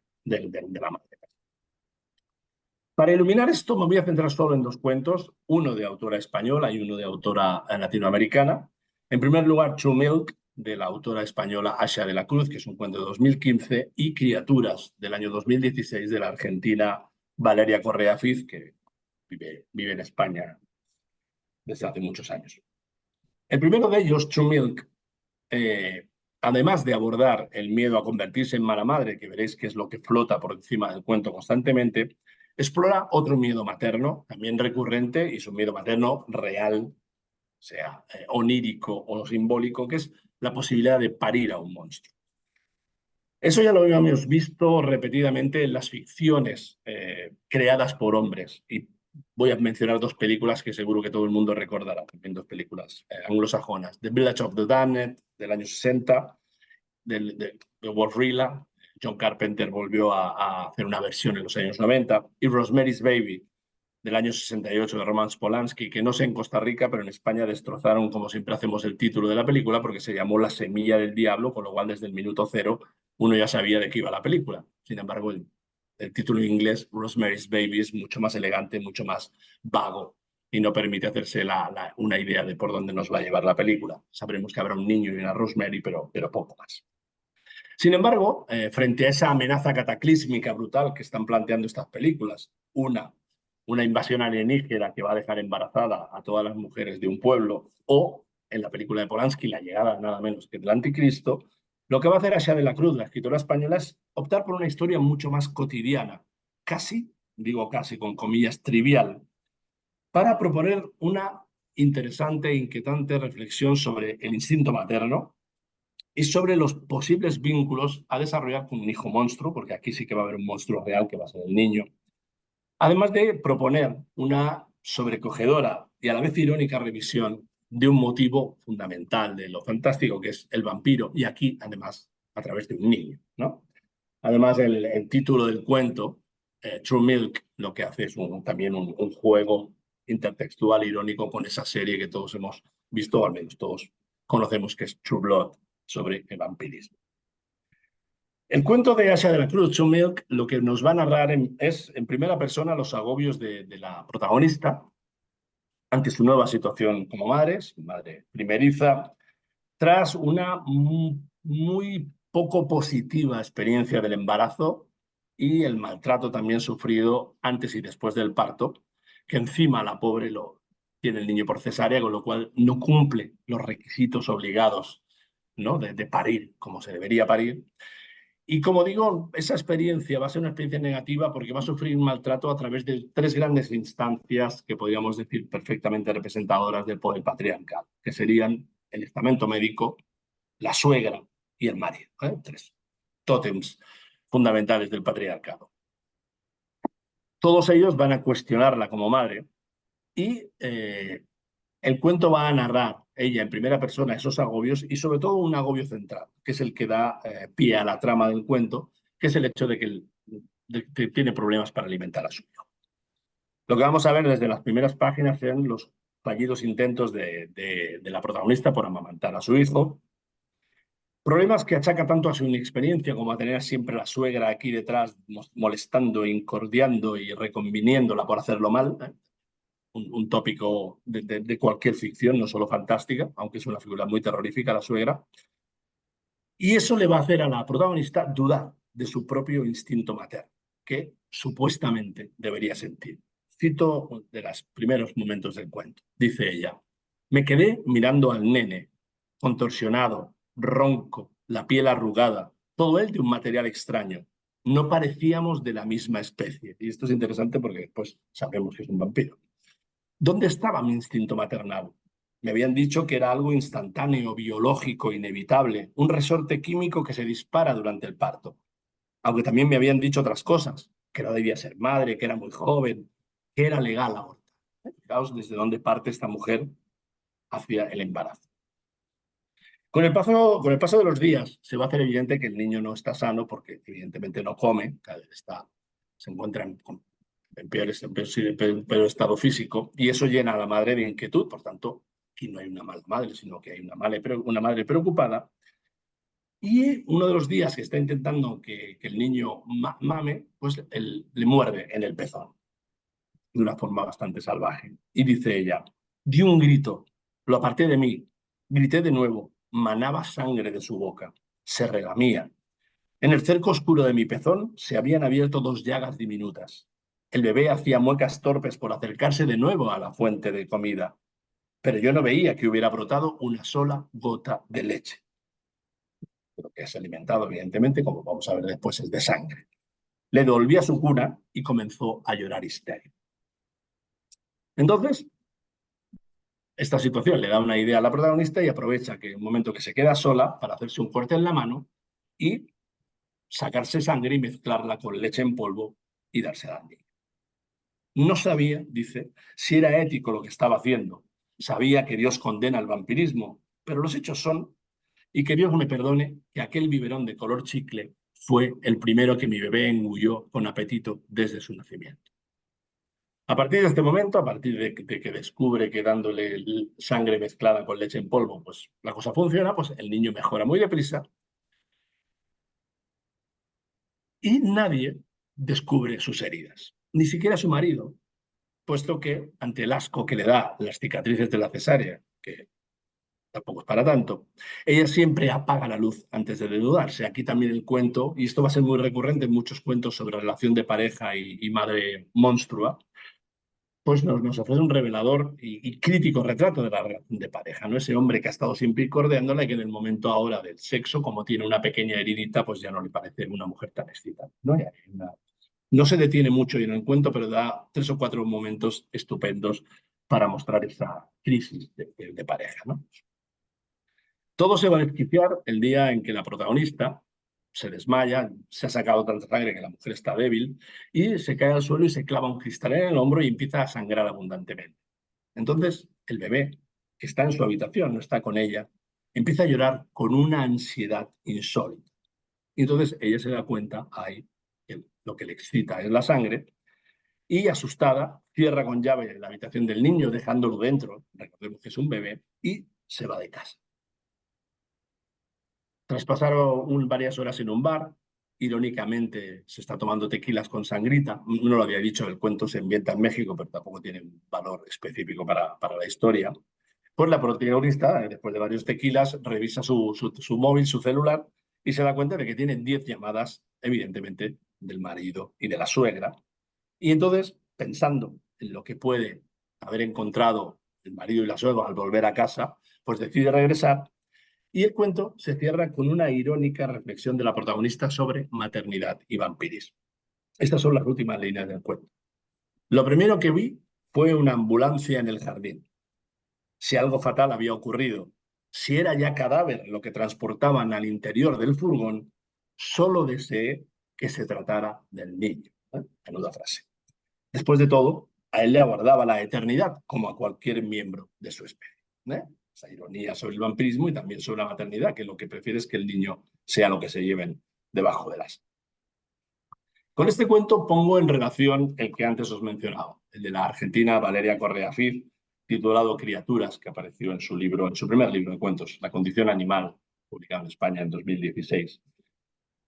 Para iluminar esto me voy a centrar solo en dos cuentos, uno de autora española y uno de autora latinoamericana. En primer lugar, True Milk, de la autora española Asha de la Cruz, que es un cuento de 2015, y Criaturas, del año 2016, de la argentina Valeria Correa Fiz, que vive en España desde hace muchos años. El primero de ellos, True Milk, además de abordar el miedo a convertirse en mala madre, que veréis que es lo que flota por encima del cuento constantemente, explora otro miedo materno, también recurrente, y es un miedo materno real, sea onírico o simbólico, que es la posibilidad de parir a un monstruo. Eso ya lo habíamos visto repetidamente en las ficciones creadas por hombres, y voy a mencionar dos películas que seguro que todo el mundo recordará, también dos películas anglosajonas. The Village of the Damned, del año 60, de Wolf Rilla. John Carpenter volvió a hacer una versión en los años 90. Y Rosemary's Baby, del año 68, de Roman Polanski, que no sé en Costa Rica, pero en España destrozaron, como siempre hacemos, el título de la película porque se llamó La semilla del diablo, con lo cual desde el minuto cero uno ya sabía de qué iba la película. Sin embargo, el título en inglés, Rosemary's Baby, es mucho más elegante, mucho más vago y no permite hacerse una idea de por dónde nos va a llevar la película. Sabremos que habrá un niño y una Rosemary, pero poco más. Sin embargo, frente a esa amenaza cataclísmica brutal que están planteando estas películas, una invasión alienígena que va a dejar embarazada a todas las mujeres de un pueblo, o en la película de Polanski, la llegada nada menos que del anticristo, lo que va a hacer Asha de la Cruz, la escritora española, es optar por una historia mucho más cotidiana, casi, digo casi con comillas, trivial, para proponer una interesante e inquietante reflexión sobre el instinto materno y sobre los posibles vínculos a desarrollar con un hijo monstruo, porque aquí sí que va a haber un monstruo real que va a ser el niño. Además de proponer una sobrecogedora y a la vez irónica revisión de un motivo fundamental de lo fantástico que es el vampiro, y aquí además a través de un niño, ¿no? Además el título del cuento, True Milk, lo que hace es también un juego intertextual irónico con esa serie que todos hemos visto, o al menos todos conocemos, que es True Blood, sobre el vampirismo. El cuento de Asha de la Cruz, True Milk, lo que nos va a narrar es en primera persona los agobios de la protagonista ante su nueva situación como madre, su madre primeriza, tras una muy poco positiva experiencia del embarazo y el maltrato también sufrido antes y después del parto, que encima la pobre tiene el niño por cesárea, con lo cual no cumple los requisitos obligados, ¿no? de parir como se debería parir. Y como digo, esa experiencia va a ser una experiencia negativa porque va a sufrir un maltrato a través de tres grandes instancias que podríamos decir perfectamente representadoras del poder patriarcal, que serían el estamento médico, la suegra y el marido. 3 tótems fundamentales del patriarcado. Todos ellos van a cuestionarla como madre y el cuento va a narrar ella en primera persona esos agobios y sobre todo un agobio central, que es el que da pie a la trama del cuento, que es el hecho de que tiene problemas para alimentar a su hijo. Lo que vamos a ver desde las primeras páginas son los fallidos intentos de la protagonista por amamantar a su hijo. Problemas que achaca tanto a su inexperiencia como a tener siempre a la suegra aquí detrás molestando, incordiando y reconviniéndola por hacerlo mal. Un tópico de cualquier ficción, no solo fantástica, aunque es una figura muy terrorífica la suegra. Y eso le va a hacer a la protagonista dudar de su propio instinto materno, que supuestamente debería sentir. Cito de los primeros momentos del cuento. Dice ella: me quedé mirando al nene, contorsionado, ronco, la piel arrugada, todo él de un material extraño. No parecíamos de la misma especie. Y esto es interesante porque después sabemos que es un vampiro. ¿Dónde estaba mi instinto maternal? Me habían dicho que era algo instantáneo, biológico, inevitable, un resorte químico que se dispara durante el parto. Aunque también me habían dicho otras cosas, que no debía ser madre, que era muy joven, que era legal abortar. Fijaos desde dónde parte esta mujer hacia el embarazo. Con el paso de los días se va a hacer evidente que el niño no está sano porque evidentemente no come, se encuentra en peor estado físico, y eso llena a la madre de inquietud. Por tanto, aquí no hay una mala madre, sino que hay una madre preocupada. Y uno de los días que está intentando que el niño mame, pues le muerde en el pezón de una forma bastante salvaje. Y dice ella: di un grito, lo aparté de mí, grité de nuevo, manaba sangre de su boca, se relamía. En el cerco oscuro de mi pezón se habían abierto 2 llagas diminutas. El bebé hacía muecas torpes por acercarse de nuevo a la fuente de comida, pero yo no veía que hubiera brotado una sola gota de leche. Lo que es alimentado, evidentemente, como vamos a ver después, es de sangre. Le devolví a su cuna y comenzó a llorar histérico. Entonces, esta situación le da una idea a la protagonista y aprovecha que en un momento que se queda sola para hacerse un corte en la mano y sacarse sangre y mezclarla con leche en polvo y dársela al niño. No sabía, dice, si era ético lo que estaba haciendo. Sabía que Dios condena el vampirismo, pero los hechos son, y que Dios me perdone, que aquel biberón de color chicle fue el primero que mi bebé engulló con apetito desde su nacimiento. A partir de este momento, a partir de que descubre que dándole sangre mezclada con leche en polvo, pues la cosa funciona, pues el niño mejora muy deprisa y nadie descubre sus heridas, ni siquiera su marido, puesto que ante el asco que le da las cicatrices de la cesárea, que tampoco es para tanto, ella siempre apaga la luz antes de desnudarse. Aquí también el cuento, y esto va a ser muy recurrente en muchos cuentos sobre relación de pareja y madre monstrua, pues nos ofrece un revelador y crítico retrato de la relación de pareja, ¿no? Ese hombre que ha estado siempre cordeándola y que en el momento ahora del sexo, como tiene una pequeña heridita, pues ya no le parece una mujer tan excitante, ¿no? No se detiene mucho en el cuento, pero da 3 o 4 momentos estupendos para mostrar esa crisis de pareja, ¿no? Todo se va a desquiciar el día en que la protagonista se desmaya, se ha sacado tanta sangre que la mujer está débil, y se cae al suelo y se clava un cristal en el hombro y empieza a sangrar abundantemente. Entonces, el bebé, que está en su habitación, no está con ella, empieza a llorar con una ansiedad insólita. Y entonces ella se da cuenta, ahí, que lo que le excita es la sangre, y asustada, cierra con llave la habitación del niño, dejándolo dentro, recordemos que es un bebé, y se va de casa. Tras pasar varias horas en un bar, irónicamente se está tomando tequilas con sangrita. No lo había dicho, el cuento se ambienta en México, pero tampoco tiene un valor específico para la historia. Pues la protagonista, después de varios tequilas, revisa su móvil, su celular, y se da cuenta de que tiene 10 llamadas, evidentemente, del marido y de la suegra. Y entonces, pensando en lo que puede haber encontrado el marido y la suegra al volver a casa, pues decide regresar. Y el cuento se cierra con una irónica reflexión de la protagonista sobre maternidad y vampirismo. Estas son las últimas líneas del cuento. Lo primero que vi fue una ambulancia en el jardín. Si algo fatal había ocurrido, si era ya cadáver lo que transportaban al interior del furgón, solo deseé que se tratara del niño. Menuda frase. Después de todo, a él le aguardaba la eternidad, como a cualquier miembro de su especie. Esa ironía sobre el vampirismo y también sobre la maternidad, que lo que prefiere es que el niño sea lo que se lleven debajo de las. Con este cuento pongo en relación el que antes os mencionaba, el de la argentina Valeria Correa Cid, titulado Criaturas, que apareció en su libro, en su primer libro de cuentos, La condición animal, publicado en España en 2016,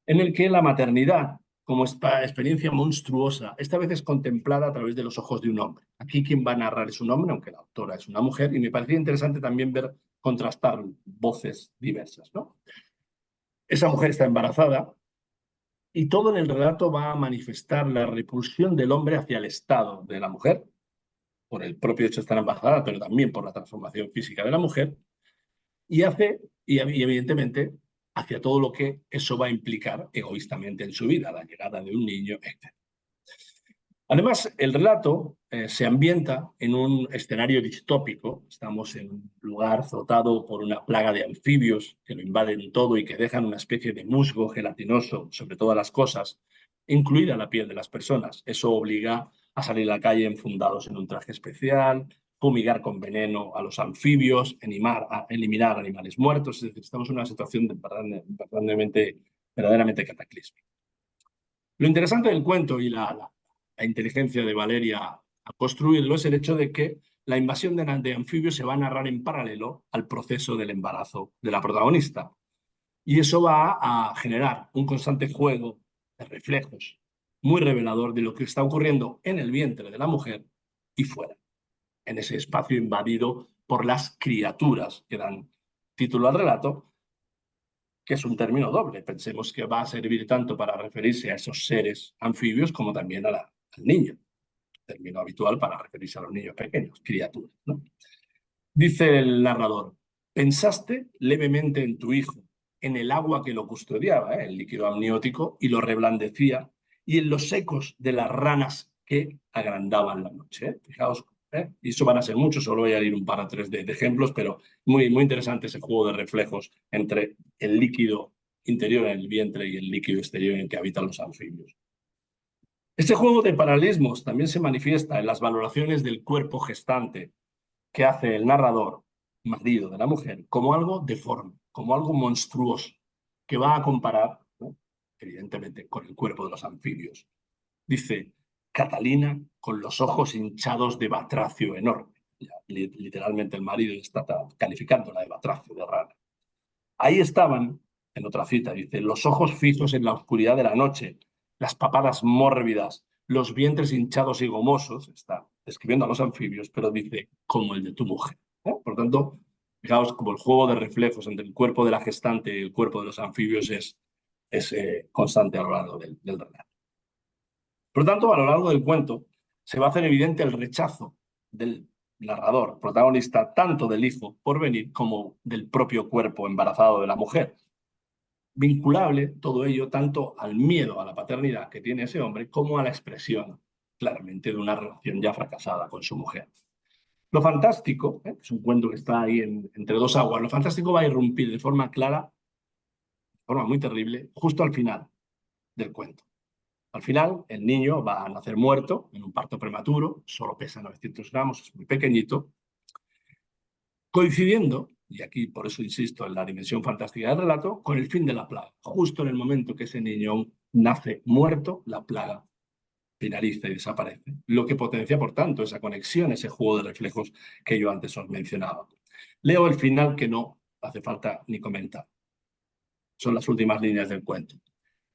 en el que la maternidad, como esta experiencia monstruosa, esta vez es contemplada a través de los ojos de un hombre. Aquí quien va a narrar es un hombre, aunque la autora es una mujer, y me parecía interesante también contrastar voces diversas, ¿no? Esa mujer está embarazada y todo en el relato va a manifestar la repulsión del hombre hacia el estado de la mujer, por el propio hecho de estar embarazada, pero también por la transformación física de la mujer, y evidentemente hacia todo lo que eso va a implicar egoístamente en su vida, la llegada de un niño, etc. Además, el relato se ambienta en un escenario distópico. Estamos en un lugar azotado por una plaga de anfibios que lo invaden todo y que dejan una especie de musgo gelatinoso sobre todas las cosas, incluida la piel de las personas. Eso obliga a salir a la calle enfundados en un traje especial, fumigar con veneno a los anfibios, eliminar animales muertos. Es decir, estamos en una situación verdaderamente cataclísmica. Lo interesante del cuento y la inteligencia de Valeria a construirlo es el hecho de que la invasión de anfibios se va a narrar en paralelo al proceso del embarazo de la protagonista. Y eso va a generar un constante juego de reflejos muy revelador de lo que está ocurriendo en el vientre de la mujer y fuera, en ese espacio invadido por las criaturas que dan título al relato, que es un término doble. Pensemos que va a servir tanto para referirse a esos seres anfibios como también al niño, término habitual para referirse a los niños pequeños, criaturas, ¿no? Dice el narrador, pensaste levemente en tu hijo, en el agua que lo custodiaba, el líquido amniótico, y lo reblandecía, y en los ecos de las ranas que agrandaban la noche. Fijaos, y eso van a ser muchos, solo voy a ir un par o tres de ejemplos, pero muy, muy interesante ese juego de reflejos entre el líquido interior en el vientre y el líquido exterior en el que habitan los anfibios. Este juego de paralelismos también se manifiesta en las valoraciones del cuerpo gestante que hace el narrador, marido de la mujer, como algo deforme, como algo monstruoso, que va a comparar, ¿no?, evidentemente, con el cuerpo de los anfibios. Dice, Catalina con los ojos hinchados de batracio enorme. Ya, literalmente el marido está calificándola de batracio, de rana. Ahí estaban, en otra cita, dice, los ojos fijos en la oscuridad de la noche, las papadas mórbidas, los vientres hinchados y gomosos, está describiendo a los anfibios, pero dice, como el de tu mujer. Por tanto, fijaos como el juego de reflejos entre el cuerpo de la gestante y el cuerpo de los anfibios es constante a lo largo del relato. Por lo tanto, a lo largo del cuento se va a hacer evidente el rechazo del narrador, protagonista, tanto del hijo por venir como del propio cuerpo embarazado de la mujer. Vinculable todo ello tanto al miedo a la paternidad que tiene ese hombre como a la expresión, claramente, de una relación ya fracasada con su mujer. Lo fantástico, es un cuento que está ahí entre dos aguas, lo fantástico va a irrumpir de forma clara, de forma muy terrible, justo al final del cuento. Al final, el niño va a nacer muerto en un parto prematuro, solo pesa 900 gramos, es muy pequeñito, coincidiendo, y aquí por eso insisto en la dimensión fantástica del relato, con el fin de la plaga. Justo en el momento que ese niño nace muerto, la plaga finaliza y desaparece, lo que potencia, por tanto, esa conexión, ese juego de reflejos que yo antes os mencionaba. Leo el final que no hace falta ni comentar. Son las últimas líneas del cuento.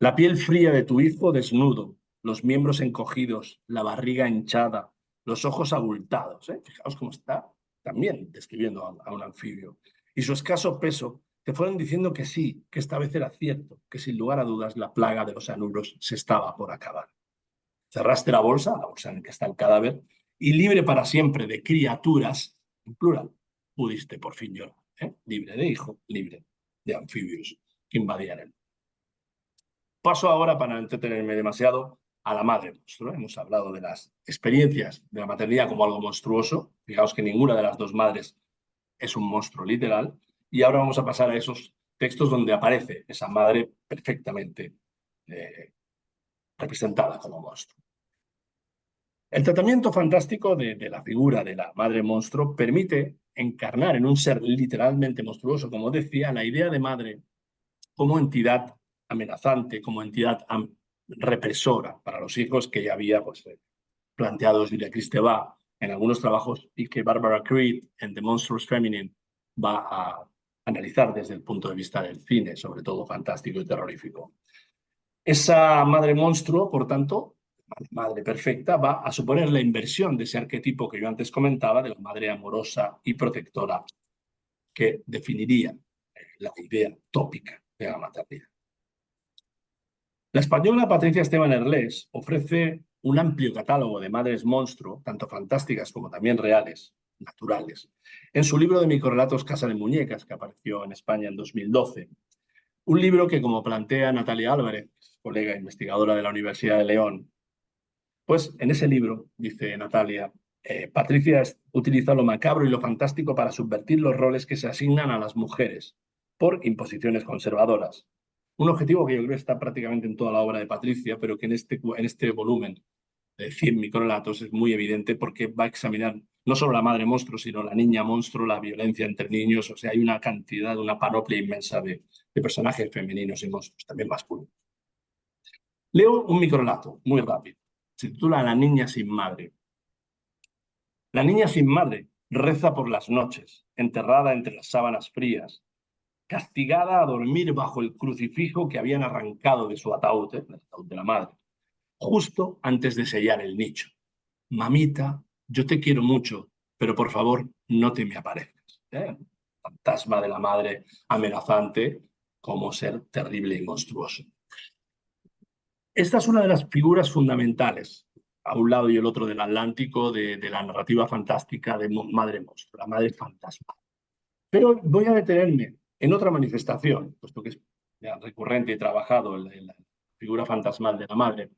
La piel fría de tu hijo desnudo, los miembros encogidos, la barriga hinchada, los ojos abultados. Fijaos cómo está también describiendo a un anfibio. Y su escaso peso te fueron diciendo que sí, que esta vez era cierto, que sin lugar a dudas la plaga de los anuros se estaba por acabar. Cerraste la bolsa en la que está el cadáver, y libre para siempre de criaturas, en plural, pudiste por fin llorar. Libre de hijo, libre de anfibios que invadían el. Paso ahora, para no entretenerme demasiado, a la madre monstruo. Hemos hablado de las experiencias de la maternidad como algo monstruoso. Fijaos que ninguna de las dos madres es un monstruo literal. Y ahora vamos a pasar a esos textos donde aparece esa madre perfectamente representada como monstruo. El tratamiento fantástico de la figura de la madre monstruo permite encarnar en un ser literalmente monstruoso, como decía, la idea de madre como entidad amenazante, como entidad represora para los hijos, que ya había pues, planteado Julia Kristeva en algunos trabajos y que Barbara Creed en The Monstrous Feminine va a analizar desde el punto de vista del cine, sobre todo fantástico y terrorífico. Esa madre monstruo, por tanto, madre perfecta, va a suponer la inversión de ese arquetipo que yo antes comentaba, de la madre amorosa y protectora, que definiría la idea tópica de la maternidad. La española Patricia Esteban Herlés ofrece un amplio catálogo de madres monstruo, tanto fantásticas como también reales, naturales, en su libro de microrelatos Casa de Muñecas, que apareció en España en 2012. Un libro que, como plantea Natalia Álvarez, colega investigadora de la Universidad de León, pues en ese libro, dice Natalia, Patricia utiliza lo macabro y lo fantástico para subvertir los roles que se asignan a las mujeres por imposiciones conservadoras. Un objetivo que yo creo que está prácticamente en toda la obra de Patricia, pero que en este volumen de 100 microrelatos es muy evidente porque va a examinar no solo la madre monstruo, sino la niña monstruo, la violencia entre niños. O sea, hay una cantidad, una panoplia inmensa de personajes femeninos y monstruos, también masculinos. Leo un microrelato muy rápido. Se titula La niña sin madre. La niña sin madre reza por las noches, enterrada entre las sábanas frías, castigada a dormir bajo el crucifijo que habían arrancado de su ataúd, el ataúd de la madre, justo antes de sellar el nicho. Mamita, yo te quiero mucho, pero por favor no te me aparezcas. Fantasma de la madre amenazante como ser terrible y monstruoso. Esta es una de las figuras fundamentales, a un lado y el otro del Atlántico, de la narrativa fantástica de Madre Monstruo, la madre fantasma. Pero voy a detenerme en otra manifestación, puesto que es ya recurrente y trabajado en la figura fantasmal de la madre,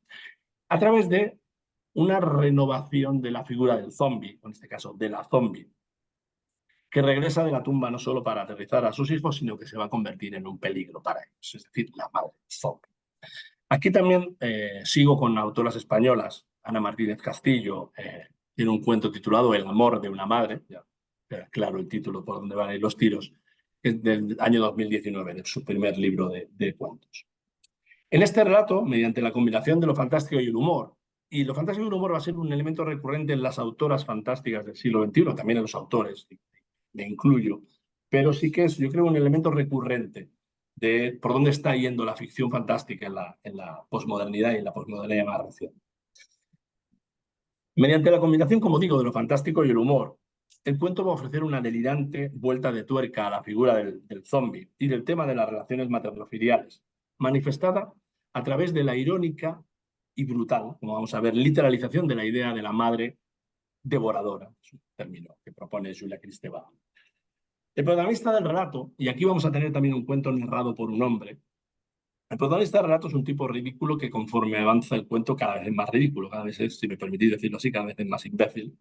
a través de una renovación de la figura del zombie, en este caso de la zombie, que regresa de la tumba no solo para aterrizar a sus hijos, sino que se va a convertir en un peligro para ellos, es decir, la madre zombie. Aquí también sigo con autoras españolas. Ana Martínez Castillo tiene un cuento titulado El amor de una madre, ya queda claro el título por donde van a ir los tiros, es del año 2019, de su primer libro de cuentos. En este relato, mediante la combinación de lo fantástico y el humor, y lo fantástico y el humor va a ser un elemento recurrente en las autoras fantásticas del siglo XXI, también en los autores, me incluyo, pero sí que es, yo creo, un elemento recurrente de por dónde está yendo la ficción fantástica en la posmodernidad y en la posmodernidad más reciente. Mediante la combinación, como digo, de lo fantástico y el humor, el cuento va a ofrecer una delirante vuelta de tuerca a la figura del zombie y del tema de las relaciones maternofiliales, manifestada a través de la irónica y brutal, como vamos a ver, literalización de la idea de la madre devoradora, es un término que propone Julia Kristeva. El protagonista del relato, y aquí vamos a tener también un cuento narrado por un hombre, el protagonista del relato es un tipo ridículo que conforme avanza el cuento cada vez es más ridículo, cada vez es, si me permitís decirlo así, cada vez es más imbécil,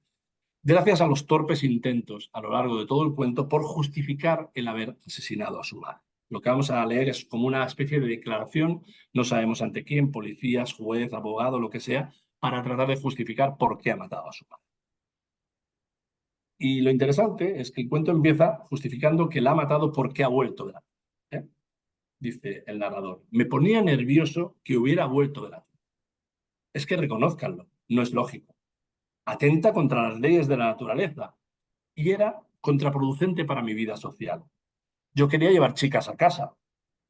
gracias a los torpes intentos a lo largo de todo el cuento por justificar el haber asesinado a su madre. Lo que vamos a leer es como una especie de declaración, no sabemos ante quién, policías, juez, abogado, lo que sea, para tratar de justificar por qué ha matado a su madre. Y lo interesante es que el cuento empieza justificando que la ha matado porque ha vuelto de la tumba. Dice el narrador, me ponía nervioso que hubiera vuelto de la tumba. Es que reconózcanlo, no es lógico. Atenta contra las leyes de la naturaleza y era contraproducente para mi vida social. Yo quería llevar chicas a casa.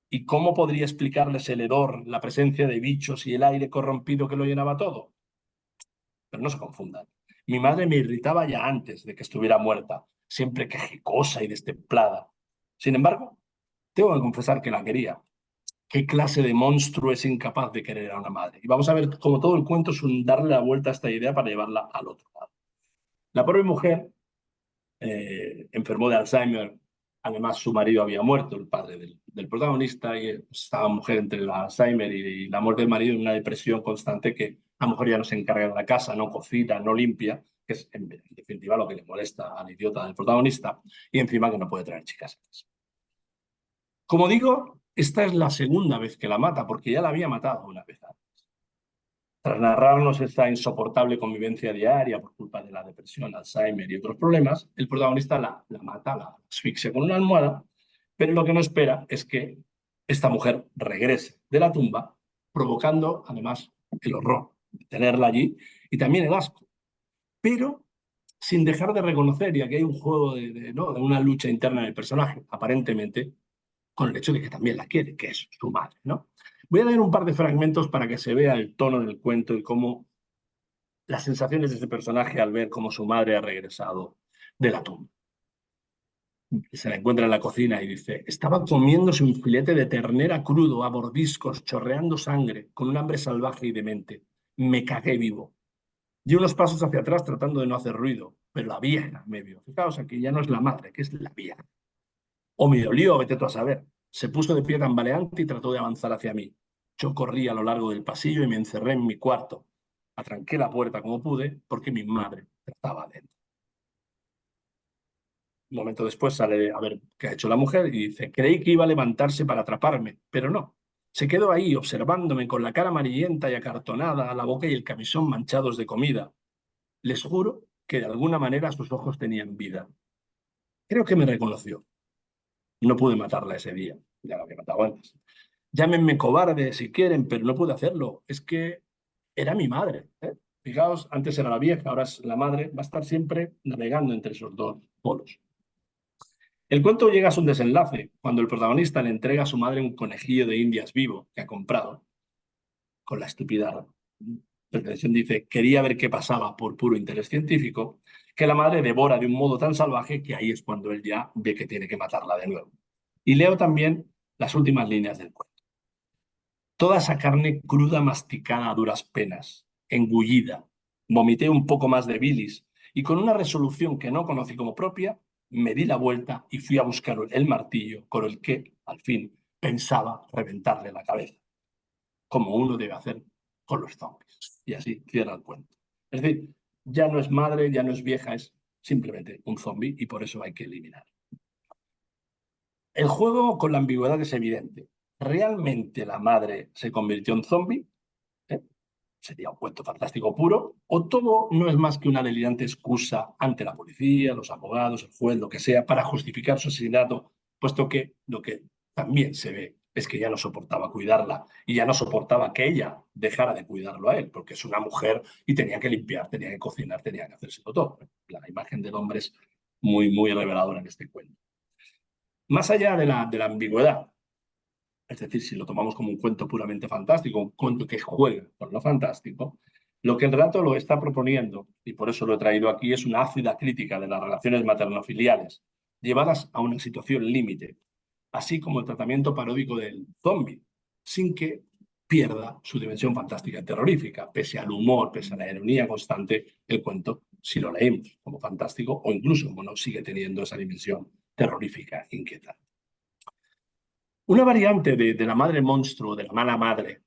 ¿Y cómo podría explicarles el hedor, la presencia de bichos y el aire corrompido que lo llenaba todo? Pero no se confundan. Mi madre me irritaba ya antes de que estuviera muerta, siempre quejicosa y destemplada. Sin embargo, tengo que confesar que la quería. ¿Qué clase de monstruo es incapaz de querer a una madre? Y vamos a ver cómo todo el cuento es un darle la vuelta a esta idea para llevarla al otro lado. La pobre mujer enfermó de Alzheimer. Además, su marido había muerto, el padre del protagonista, y estaba mujer entre el Alzheimer y la muerte del marido en una depresión constante que la mujer ya no se encarga de la casa, no cocina, no limpia, que es en definitiva lo que le molesta al idiota del protagonista, y encima que no puede traer chicas a casa. Como digo, esta es la segunda vez que la mata, porque ya la había matado una vez antes. Tras narrarnos esta insoportable convivencia diaria por culpa de la depresión, Alzheimer y otros problemas, el protagonista la mata, la asfixia con una almohada, pero lo que no espera es que esta mujer regrese de la tumba, provocando además el horror de tenerla allí y también el asco, pero sin dejar de reconocer, y aquí hay un juego ¿no? de una lucha interna del personaje, aparentemente, con el hecho de que también la quiere, que es su madre, ¿no? Voy a leer un par de fragmentos para que se vea el tono del cuento y cómo las sensaciones de ese personaje al ver cómo su madre ha regresado de la tumba. Se la encuentra en la cocina y dice: estaba comiéndose un filete de ternera crudo a mordiscos, chorreando sangre, con un hambre salvaje y demente. Me cagué vivo. Di unos pasos hacia atrás tratando de no hacer ruido, pero la vieja me vio. Fijaos aquí, ya no es la madre, que es la vieja. O me dolió, vete tú a saber. Se puso de pie tambaleante y trató de avanzar hacia mí. Yo corrí a lo largo del pasillo y me encerré en mi cuarto. Atranqué la puerta como pude porque mi madre estaba dentro. Un momento después sale a ver qué ha hecho la mujer y dice: creí que iba a levantarse para atraparme, pero no. Se quedó ahí observándome con la cara amarillenta y acartonada, la boca y el camisón manchados de comida. Les juro que de alguna manera sus ojos tenían vida. Creo que me reconoció. No pude matarla ese día, ya la había matado antes. Llámenme cobarde si quieren, pero no pude hacerlo. Es que era mi madre, ¿eh? Fijaos, antes era la vieja, ahora es la madre. Va a estar siempre navegando entre esos dos polos. El cuento llega a su desenlace cuando el protagonista le entrega a su madre un conejillo de indias vivo que ha comprado con la estúpida pretensión, dice, quería ver qué pasaba por puro interés científico, que la madre devora de un modo tan salvaje que ahí es cuando él ya ve que tiene que matarla de nuevo. Y leo también las últimas líneas del cuento. Toda esa carne cruda masticada a duras penas, engullida, vomité un poco más de bilis y con una resolución que no conocí como propia, me di la vuelta y fui a buscar el martillo con el que, al fin, pensaba reventarle la cabeza, como uno debe hacer con los zombies. Y así cierra el cuento. Es decir, ya no es madre, ya no es vieja, es simplemente un zombie y por eso hay que eliminar. El juego con la ambigüedad es evidente. ¿Realmente la madre se convirtió en zombie? ¿Eh? Sería un cuento fantástico puro, o todo no es más que una delirante excusa ante la policía, los abogados, el juez, lo que sea, para justificar su asesinato, puesto que lo que también se ve es que ya no soportaba cuidarla y ya no soportaba que ella dejara de cuidarlo a él, porque es una mujer y tenía que limpiar, tenía que cocinar, tenía que hacérselo todo. La imagen del hombre es muy, muy reveladora en este cuento. Más allá de la ambigüedad, es decir, si lo tomamos como un cuento puramente fantástico, un cuento que juega con lo fantástico, lo que el relato lo está proponiendo, y por eso lo he traído aquí, es una ácida crítica de las relaciones materno-filiales, llevadas a una situación límite, así como el tratamiento paródico del zombie, sin que pierda su dimensión fantástica y terrorífica. Pese al humor, pese a la ironía constante, el cuento, si lo leemos como fantástico, o incluso como no, sigue teniendo esa dimensión terrorífica, inquietante. Una variante de la madre monstruo, de la mala madre,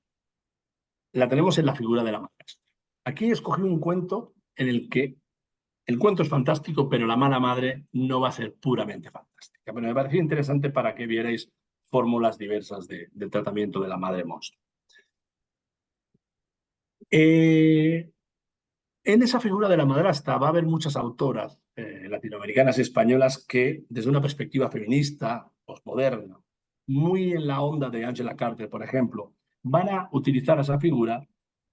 la tenemos en la figura de la madrastra. Aquí escogí un cuento en el que el cuento es fantástico, pero la mala madre no va a ser puramente fantástica. Pero me pareció interesante para que vierais fórmulas diversas del tratamiento de la madre monstruo. En esa figura de la madrastra va a haber muchas autoras latinoamericanas y españolas que, desde una perspectiva feminista, posmoderna, muy en la onda de Angela Carter, por ejemplo, van a utilizar esa figura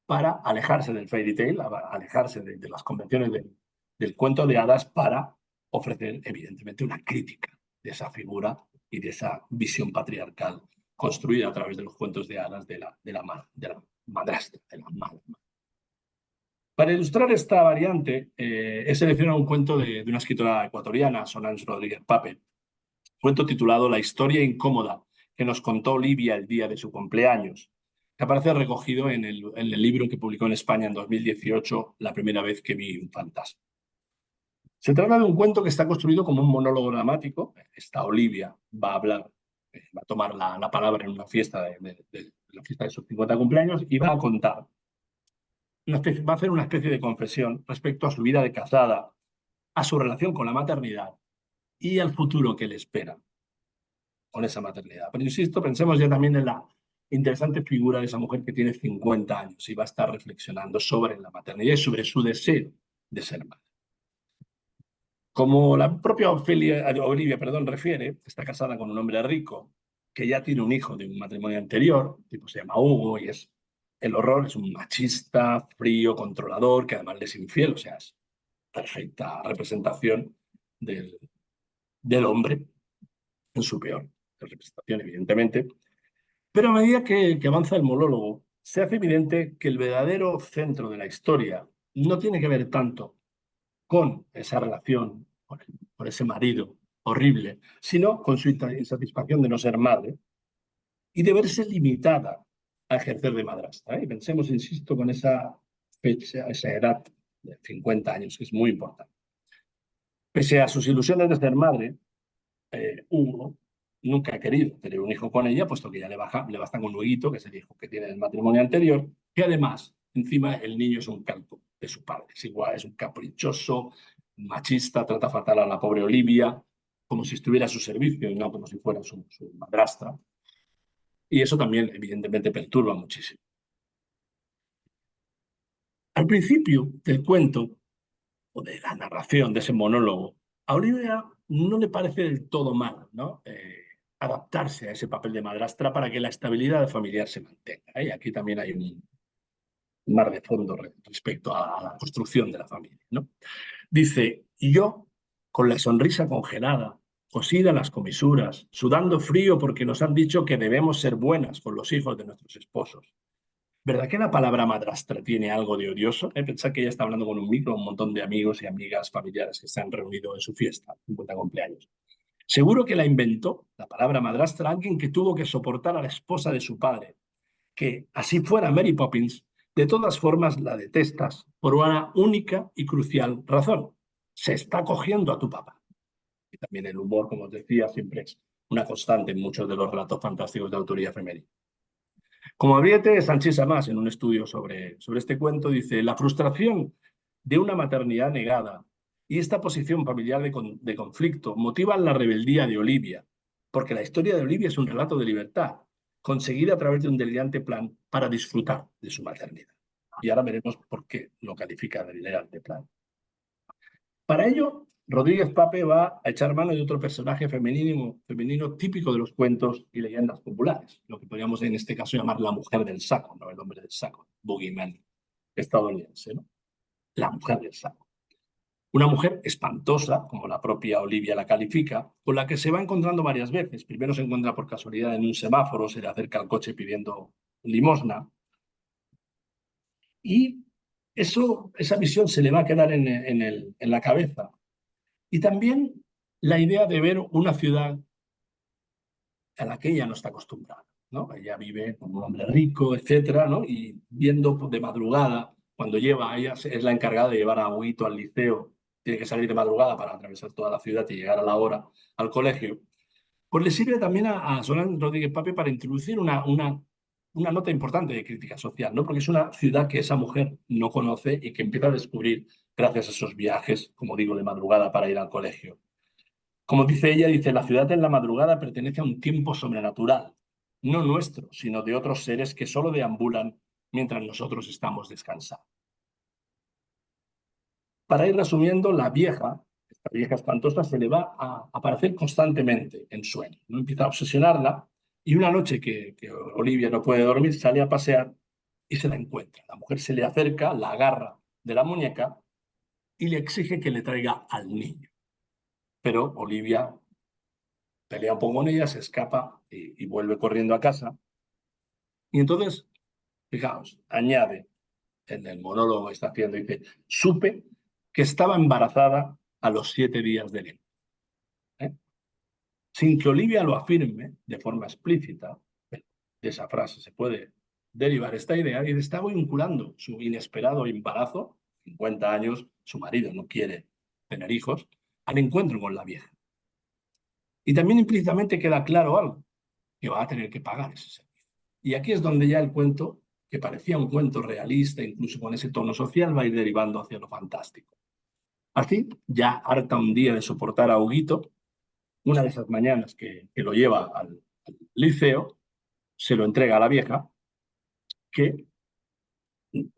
para alejarse del fairy tale, alejarse de las convenciones del cuento de hadas, para ofrecer, evidentemente, una crítica de esa figura y de esa visión patriarcal construida a través de los cuentos de hadas de la madrastra, de la mala. Para ilustrar esta variante, he seleccionado un cuento de una escritora ecuatoriana, Solange Rodríguez Pape, cuento titulado La historia incómoda que nos contó Olivia el día de su cumpleaños, que aparece recogido en el libro que publicó en España en 2018, La primera vez que vi un fantasma. Se trata de un cuento que está construido como un monólogo dramático. Esta Olivia va a hablar, va a tomar la palabra en una fiesta la fiesta de sus 50 cumpleaños y va a contar. Va a hacer una especie de confesión respecto a su vida de casada, a su relación con la maternidad y al futuro que le espera. con esa maternidad. Pero insisto, pensemos ya también en la interesante figura de esa mujer que tiene 50 años y va a estar reflexionando sobre la maternidad y sobre su deseo de ser madre. Como la propia Olivia refiere, está casada con un hombre rico que ya tiene un hijo de un matrimonio anterior, tipo se llama Hugo, y es el horror, es un machista, frío, controlador, que además le es infiel, o sea, es perfecta representación del hombre en su peor representación, evidentemente. Pero a medida que avanza el monólogo, se hace evidente que el verdadero centro de la historia no tiene que ver tanto con esa relación, con ese marido horrible, sino con su insatisfacción de no ser madre y de verse limitada a ejercer de madrastra. Y pensemos, insisto, con esa fecha, esa edad de 50 años, que es muy importante. Pese a sus ilusiones de ser madre, Hugo nunca ha querido tener un hijo con ella, puesto que ya le basta con un Huguito, que es el hijo que tiene del matrimonio anterior, que además, encima, el niño es un calco de su padre. Es igual, es un caprichoso, machista, trata fatal a la pobre Olivia, como si estuviera a su servicio y no como si fuera su madrastra. Y eso también, evidentemente, perturba muchísimo. Al principio del cuento, o de la narración, de ese monólogo, a Olivia no le parece del todo mal, ¿no? Adaptarse a ese papel de madrastra para que la estabilidad familiar se mantenga. Y aquí también hay un mar de fondo respecto a la construcción de la familia, ¿no? Dice, y yo, con la sonrisa congelada, cosida en las comisuras, sudando frío porque nos han dicho que debemos ser buenas con los hijos de nuestros esposos. ¿Verdad que la palabra madrastra tiene algo de odioso? Pensad que ella está hablando con un montón de amigos y amigas familiares que se han reunido en su fiesta, 50 cumpleaños. Seguro que la inventó, la palabra madrastra, alguien que tuvo que soportar a la esposa de su padre. Que, así fuera Mary Poppins, de todas formas la detestas por una única y crucial razón. Se está cogiendo a tu papá. Y también el humor, como os decía, siempre es una constante en muchos de los relatos fantásticos de autoría femenina. Como advierte Sánchez Amás en un estudio sobre este cuento, dice, la frustración de una maternidad negada y esta posición familiar de conflicto motivan la rebeldía de Olivia, porque la historia de Olivia es un relato de libertad, conseguida a través de un delirante plan para disfrutar de su maternidad. Y ahora veremos por qué lo califica de delirante plan. Para ello, Rodríguez Pape va a echar mano de otro personaje femenino típico de los cuentos y leyendas populares, lo que podríamos en este caso llamar la mujer del saco, no el hombre del saco, boogeyman estadounidense, ¿no? La mujer del saco. Una mujer espantosa, como la propia Olivia la califica, con la que se va encontrando varias veces. Primero se encuentra por casualidad en un semáforo, se le acerca al coche pidiendo limosna, y esa visión se le va a quedar en la cabeza. Y también la idea de ver una ciudad a la que ella no está acostumbrada, ¿no? Ella vive como un hombre rico, etcétera, ¿no? Y viendo de madrugada, cuando ella es la encargada de llevar a Huguito al liceo, tiene que salir de madrugada para atravesar toda la ciudad y llegar a la hora al colegio, pues le sirve también a Solán Rodríguez Pape para introducir una nota importante de crítica social, ¿no? Porque es una ciudad que esa mujer no conoce y que empieza a descubrir gracias a esos viajes, como digo, de madrugada para ir al colegio. Como dice ella, dice, la ciudad en la madrugada pertenece a un tiempo sobrenatural, no nuestro, sino de otros seres que solo deambulan mientras nosotros estamos descansando. Para ir resumiendo, esta vieja espantosa, se le va a aparecer constantemente en sueños, ¿no? Empieza a obsesionarla y una noche que Olivia no puede dormir, sale a pasear y se la encuentra. La mujer se le acerca, la agarra de la muñeca y le exige que le traiga al niño. Pero Olivia pelea un poco con ella, se escapa y vuelve corriendo a casa. Y entonces, fijaos, añade en el monólogo que está haciendo, dice, supe que estaba embarazada a los 7 días del embarazo. Sin que Olivia lo afirme de forma explícita, de esa frase se puede derivar esta idea y está vinculando su inesperado embarazo, 50 años, su marido no quiere tener hijos, al encuentro con la vieja. Y también implícitamente queda claro algo, que va a tener que pagar ese servicio. Y aquí es donde ya el cuento, que parecía un cuento realista, incluso con ese tono social, va a ir derivando hacia lo fantástico. Así, ya harta un día de soportar a Huguito, una de esas mañanas que lo lleva al liceo, se lo entrega a la vieja, que,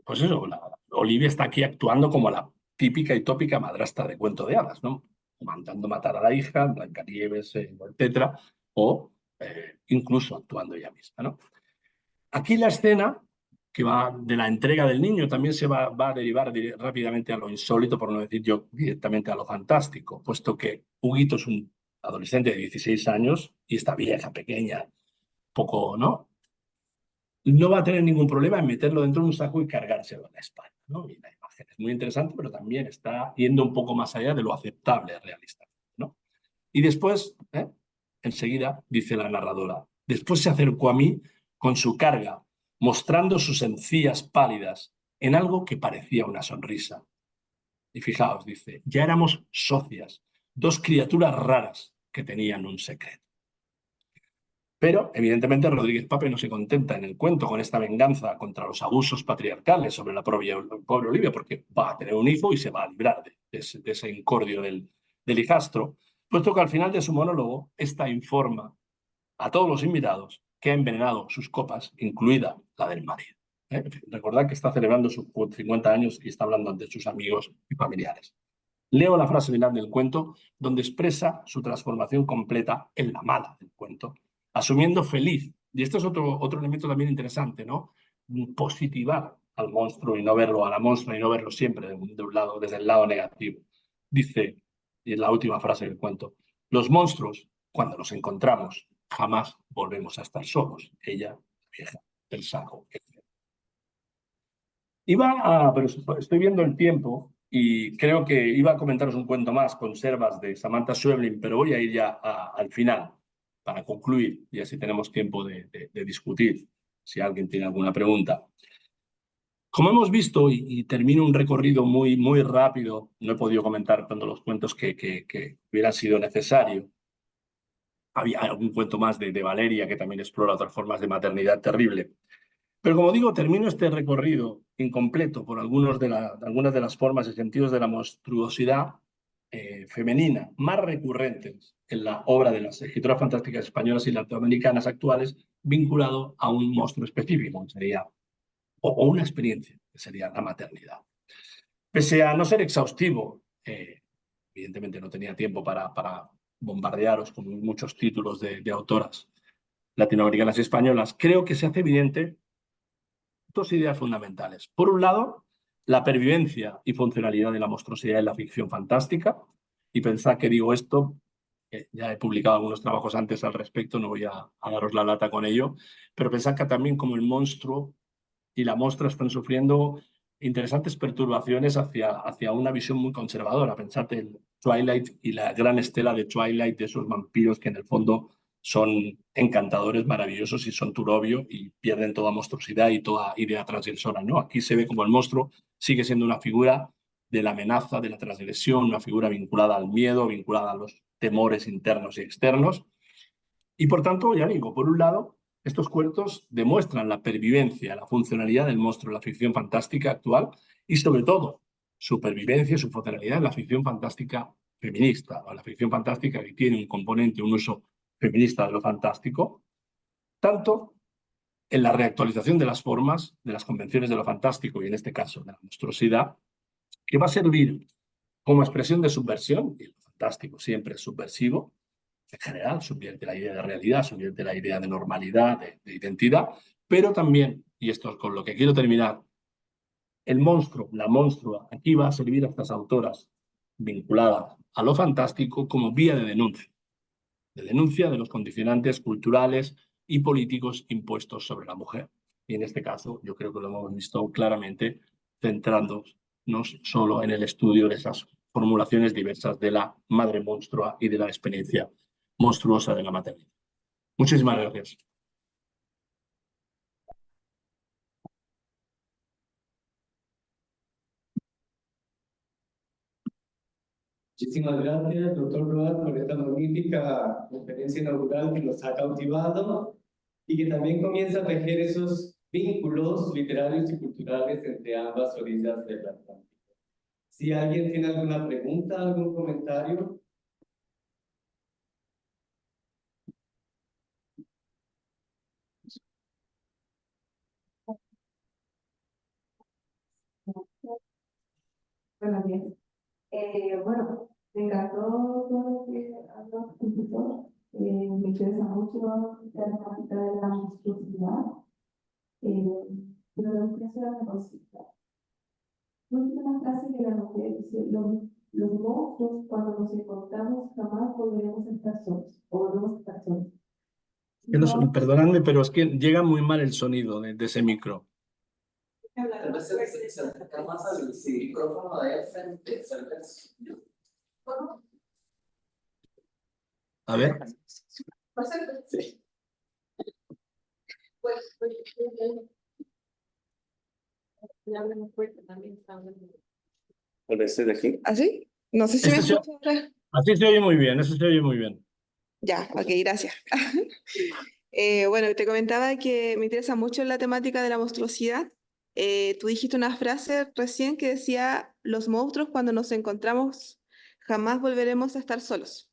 pues eso, Olivia está aquí actuando como la típica y tópica madrastra de cuento de hadas, ¿no? Mandando matar a la hija, Blancanieves, etcétera, o incluso actuando ella misma, ¿no? Aquí la escena que va de la entrega del niño también se va a derivar rápidamente a lo insólito, por no decir yo directamente a lo fantástico, puesto que Huguito es un adolescente de 16 años y esta vieja pequeña, poco, ¿no? No va a tener ningún problema en meterlo dentro de un saco y cargárselo en la espalda, ¿no? Y la imagen es muy interesante, pero también está yendo un poco más allá de lo aceptable realista, ¿no? Y después, enseguida, dice la narradora, después se acercó a mí con su carga, mostrando sus encías pálidas en algo que parecía una sonrisa. Y fijaos, dice, ya éramos socias, dos criaturas raras que tenían un secreto. Pero, evidentemente, Rodríguez Pape no se contenta en el cuento con esta venganza contra los abusos patriarcales sobre la pobre Olivia, porque va a tener un hijo y se va a librar de ese incordio del hijastro, puesto que al final de su monólogo, esta informa a todos los invitados que ha envenenado sus copas, incluida la del marido. Recordad que está celebrando sus 50 años y está hablando ante sus amigos y familiares. Leo la frase final del cuento, donde expresa su transformación completa en la mala del cuento, asumiendo feliz. Y esto es otro elemento también interesante, ¿no? Positivar al monstruo y no verlo, a la monstrua y no verlo siempre de un lado, desde el lado negativo. Dice, y es la última frase del cuento, los monstruos, cuando los encontramos, jamás volvemos a estar solos. Ella, la vieja, el saco, etc. Pero estoy viendo el tiempo y creo que iba a comentaros un cuento más, Conservas, de Samantha Schweblin, pero voy a ir ya al final para concluir y así tenemos tiempo de discutir si alguien tiene alguna pregunta. Como hemos visto, y termino un recorrido muy, muy rápido, no he podido comentar tanto los cuentos que hubieran sido necesario. Había algún cuento más de Valeria que también explora otras formas de maternidad terrible. Pero como digo, termino este recorrido incompleto por algunas de las formas y sentidos de la monstruosidad femenina más recurrentes en la obra de las escritoras fantásticas españolas y latinoamericanas actuales, vinculado a un monstruo específico, o una experiencia, que sería la maternidad. Pese a no ser exhaustivo, evidentemente no tenía tiempo para bombardearos con muchos títulos de autoras latinoamericanas y españolas, creo que se hace evidente dos ideas fundamentales. Por un lado, la pervivencia y funcionalidad de la monstruosidad en la ficción fantástica. Y pensad que digo esto, ya he publicado algunos trabajos antes al respecto, no voy a daros la lata con ello, pero pensad que también como el monstruo y la monstrua están sufriendo interesantes perturbaciones hacia una visión muy conservadora. Pensad en Twilight y la gran estela de Twilight, de esos vampiros que en el fondo son encantadores, maravillosos y son turbio y pierden toda monstruosidad y toda idea transgresora, ¿no? Aquí se ve como el monstruo sigue siendo una figura de la amenaza, de la transgresión, una figura vinculada al miedo, vinculada a los temores internos y externos. Y por tanto, ya digo, por un lado, estos cuentos demuestran la pervivencia, la funcionalidad del monstruo en la ficción fantástica actual y sobre todo su pervivencia y su funcionalidad en la ficción fantástica feminista, o la ficción fantástica que tiene un componente, un uso feminista de lo fantástico, tanto en la reactualización de las formas, de las convenciones de lo fantástico y en este caso de la monstruosidad, que va a servir como expresión de subversión, y lo fantástico siempre es subversivo, en general, subvierte la idea de realidad, subvierte la idea de normalidad, de identidad, pero también, y esto es con lo que quiero terminar, el monstruo, la monstrua, aquí va a servir a estas autoras vinculadas a lo fantástico como vía de denuncia de los condicionantes culturales y políticos impuestos sobre la mujer. Y en este caso, yo creo que lo hemos visto claramente, centrándonos solo en el estudio de esas formulaciones diversas de la madre monstrua y de la experiencia monstruosa de la maternidad. Muchísimas gracias. Muchísimas gracias, doctor Roa, por esta magnífica conferencia inaugural que nos ha cautivado y que también comienza a tejer esos vínculos literarios y culturales entre ambas orillas del Atlántico. Si alguien tiene alguna pregunta, algún comentario. Bueno, me encantó todo lo que habló el profesor. Me interesa mucho la temática de la monstruosidad, pero me interesa la consulta. Última frase que la mujer dice, los monstruos cuando nos encontramos jamás volveremos a estar solos, o volvemos a estar solos. No, Perdonadme, pero es que llega muy mal el sonido de ese micro. Tal vez se acerca más al micrófono de él frente. A ver. Sí. Tal vez de aquí. ¿Así? No sé si me Este se- escucha ahora. Así se oye muy bien, eso se oye muy bien. Ya, ok, gracias. Bueno, te comentaba que me interesa mucho la temática de la monstruosidad. Tú dijiste una frase recién que decía, los monstruos cuando nos encontramos jamás volveremos a estar solos.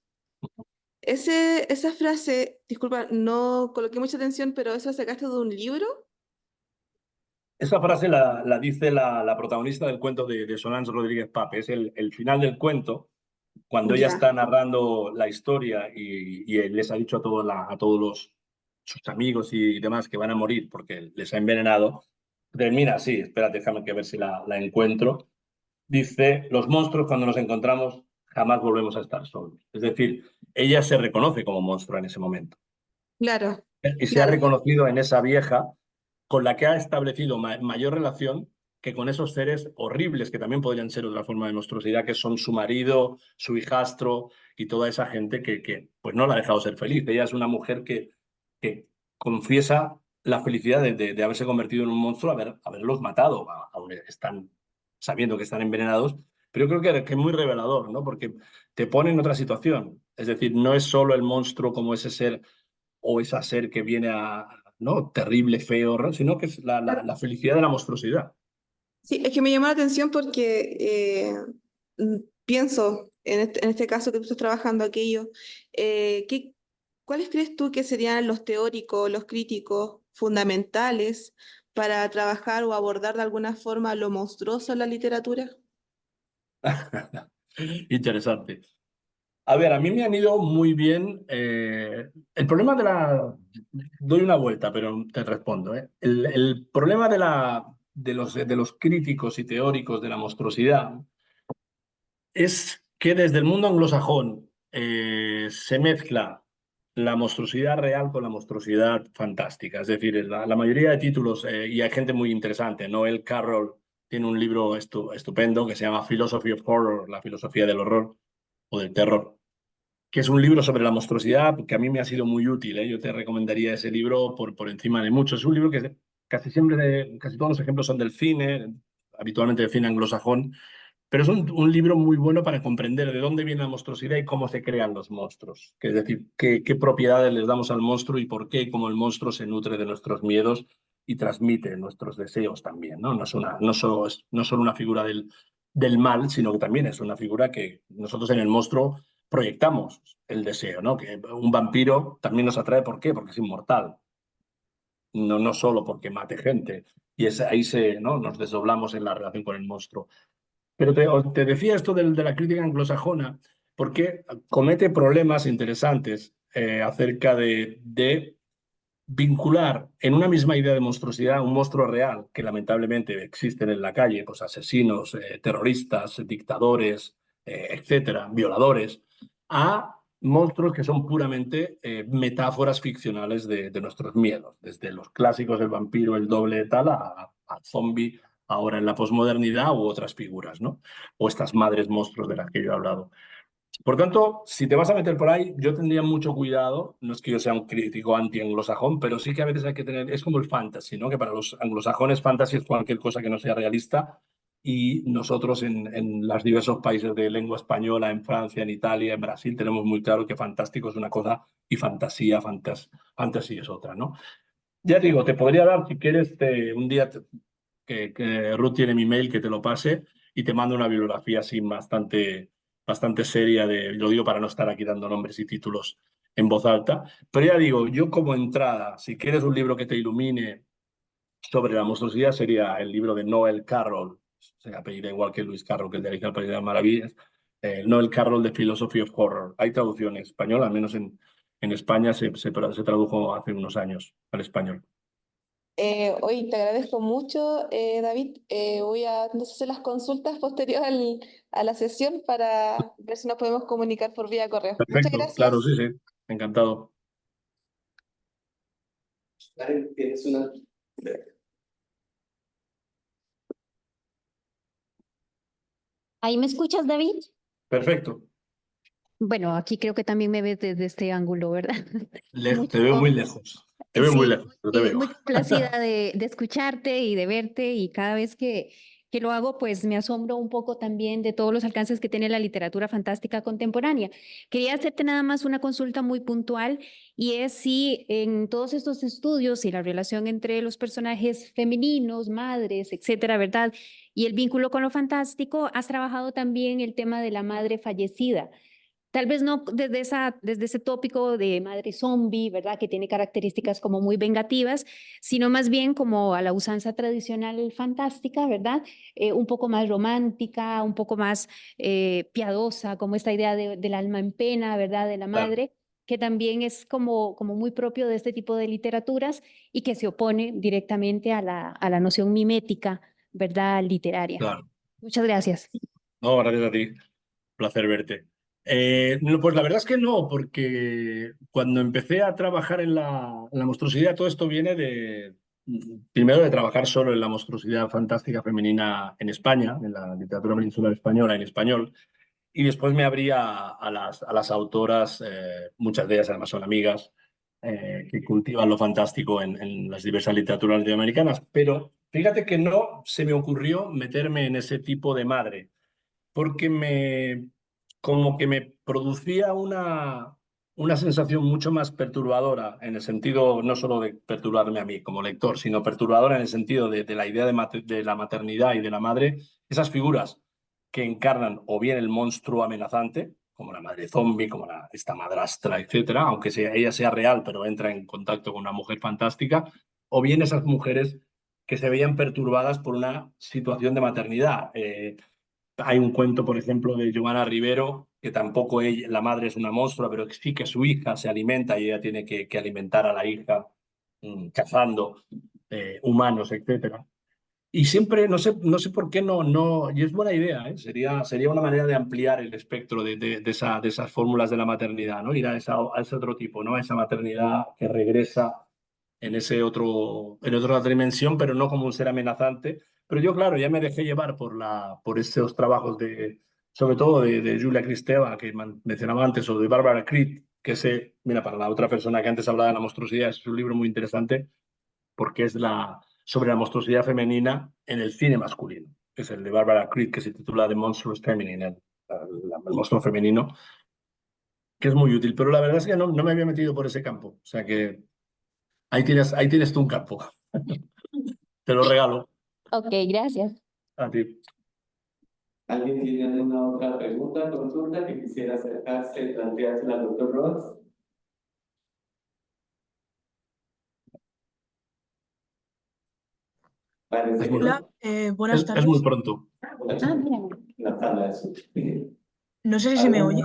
Esa frase, disculpa, no coloqué mucha atención, pero ¿eso sacaste de un libro? Esa frase la dice la protagonista del cuento de Solange Rodríguez Pape. Es el final del cuento, cuando ella Ya, está narrando la historia y él les ha dicho a todos sus amigos y demás que van a morir porque les ha envenenado. Termina así, espérate, déjame que ver si la encuentro. Dice, los monstruos cuando nos encontramos jamás volvemos a estar solos. Es decir, ella se reconoce como monstruo en ese momento. claro, Y se ha claro. reconocido en esa vieja con la que ha establecido mayor relación que con esos seres horribles que también podrían ser otra forma de monstruosidad, que son su marido, su hijastro y toda esa gente que pues no la ha dejado ser feliz. Ella es una mujer que confiesa la felicidad de haberse convertido en un monstruo, haberlos matado, aún están sabiendo que están envenenados, pero yo creo que es muy revelador, ¿no? Porque te pone en otra situación. Es decir, no es solo el monstruo como ese ser o esa ser que viene ¿no? Terrible, feo, ¿no? Sino que es la felicidad de la monstruosidad. Sí, es que me llamó la atención porque pienso, en este caso que tú estás trabajando aquello, ¿cuáles crees tú que serían los teóricos, los críticos fundamentales para trabajar o abordar de alguna forma lo monstruoso en la literatura? Interesante. A ver, a mí me han ido muy bien. El problema Doy una vuelta, pero te respondo. El problema de los críticos y teóricos de la monstruosidad es que desde el mundo anglosajón se mezcla la monstruosidad real con la monstruosidad fantástica. Es decir, la mayoría de títulos, y hay gente muy interesante, Noel Carroll tiene un libro estupendo que se llama Philosophy of Horror, la filosofía del horror o del terror, que es un libro sobre la monstruosidad que a mí me ha sido muy útil, ¿eh? Yo te recomendaría ese libro por encima de muchos. Es un libro que casi todos los ejemplos son del cine, habitualmente del cine anglosajón, pero es un libro muy bueno para comprender de dónde viene la monstruosidad y cómo se crean los monstruos. Es decir, qué propiedades les damos al monstruo y por qué, cómo el monstruo se nutre de nuestros miedos y transmite nuestros deseos también, ¿no? No solo una figura del mal, sino que también es una figura que nosotros en el monstruo proyectamos el deseo, ¿no? Que un vampiro también nos atrae, ¿por qué? Porque es inmortal. No solo porque mate gente. Y ahí ¿no? Nos desdoblamos en la relación con el monstruo. Pero te decía esto de la crítica anglosajona porque comete problemas interesantes acerca de vincular en una misma idea de monstruosidad un monstruo real que lamentablemente existen en la calle, pues asesinos, terroristas, dictadores, etcétera, violadores, a monstruos que son puramente metáforas ficcionales de nuestros miedos, desde los clásicos, el vampiro, el doble de tal, al zombie ahora en la posmodernidad u otras figuras, ¿no? O estas madres monstruos de las que yo he hablado. Por tanto, si te vas a meter por ahí, yo tendría mucho cuidado. No es que yo sea un crítico anti-anglosajón, pero sí que a veces hay que tener, es como el fantasy, ¿no? Que para los anglosajones fantasy es cualquier cosa que no sea realista y nosotros en los diversos países de lengua española, en Francia, en Italia, en Brasil, tenemos muy claro que fantástico es una cosa y fantasy es otra, ¿no? Ya digo, te podría dar, si quieres, un día que Ruth tiene mi mail, que te lo pase y te mando una bibliografía así bastante seria, lo digo para no estar aquí dando nombres y títulos en voz alta. Pero ya digo, yo como entrada, si quieres un libro que te ilumine sobre la monstruosidad, sería el libro de Noel Carroll, se apellida igual que Lewis Carroll, que el de Alicia al País de las Maravillas, no el Carroll de Philosophy of Horror. Hay traducción en español, al menos en España se tradujo hace unos años al español. Hoy te agradezco mucho, David. Voy a entonces hacer las consultas posterior a la sesión para ver si nos podemos comunicar por vía correo. Muchas Perfecto, claro, gracias. sí, sí, encantado. Karen, ¿tienes una? ¿Ahí me escuchas, David? Perfecto. Bueno, aquí creo que también me ves desde este ángulo, ¿verdad? Te veo muy Mucho, lejos. Te veo muy sí, lejos, pero te veo. muy complacida de escucharte y de verte y cada vez que lo hago, pues me asombro un poco también de todos los alcances que tiene la literatura fantástica contemporánea. Quería hacerte nada más una consulta muy puntual y es si en todos estos estudios y la relación entre los personajes femeninos, madres, etcétera, ¿verdad? Y el vínculo con lo fantástico, has trabajado también el tema de la madre fallecida. Tal vez no desde ese tópico de madre zombie, ¿verdad? Que tiene características como muy vengativas, sino más bien como a la usanza tradicional fantástica, ¿verdad? Un poco más romántica, un poco más piadosa, como esta idea del alma en pena, ¿verdad? De la Claro, madre, que también es como muy propio de este tipo de literaturas y que se opone directamente a la noción mimética, ¿verdad? Literaria. claro. Muchas gracias. No, gracias a ti. Placer verte. No, pues la verdad es que no, porque cuando empecé a trabajar en la monstruosidad, todo esto viene primero de trabajar solo en la monstruosidad fantástica femenina en España, en la literatura peninsular española en español, y después me abría a las autoras, muchas de ellas además son amigas, que cultivan lo fantástico en las diversas literaturas latinoamericanas, pero fíjate que no se me ocurrió meterme en ese tipo de madre porque como que me producía una sensación mucho más perturbadora, en el sentido no solo de perturbarme a mí como lector, sino perturbadora en el sentido de la idea de la maternidad y de la madre, esas figuras que encarnan o bien el monstruo amenazante, como la madre zombie, como esta madrastra, etcétera, aunque ella sea real, pero entra en contacto con una mujer fantástica, o bien esas mujeres que se veían perturbadas por una situación de maternidad. Hay un cuento, por ejemplo, de Giovanna Rivero, que tampoco la madre es una monstrua, pero sí que su hija se alimenta y ella tiene que alimentar a la hija cazando humanos, etcétera. Y siempre, no sé por qué no, y es buena idea, ¿eh? Sería una manera de ampliar el espectro de esas fórmulas de la maternidad, ¿no? Ir a ese otro tipo, ¿no? A esa maternidad que regresa en otra dimensión, pero no como un ser amenazante. Pero yo, claro, ya me dejé llevar por esos trabajos sobre todo de Julia Kristeva, que mencionaba antes, o de Barbara Creed, que mira, para la otra persona que antes hablaba de la monstruosidad, es un libro muy interesante porque es sobre la monstruosidad femenina en el cine masculino. Es el de Barbara Creed, que se titula The Monstrous Feminine, el monstruo femenino, que es muy útil. Pero la verdad es que no me había metido por ese campo. O sea que ahí tienes tú un campo. Te lo regalo Ok, gracias. a ti. ¿Alguien tiene alguna otra pregunta, consulta que quisiera acercarse y planteársela al doctor Ross? Parece que Hola, buenas Es muy tardes. pronto. Ah, mira. la sala es. No sé si se me oye.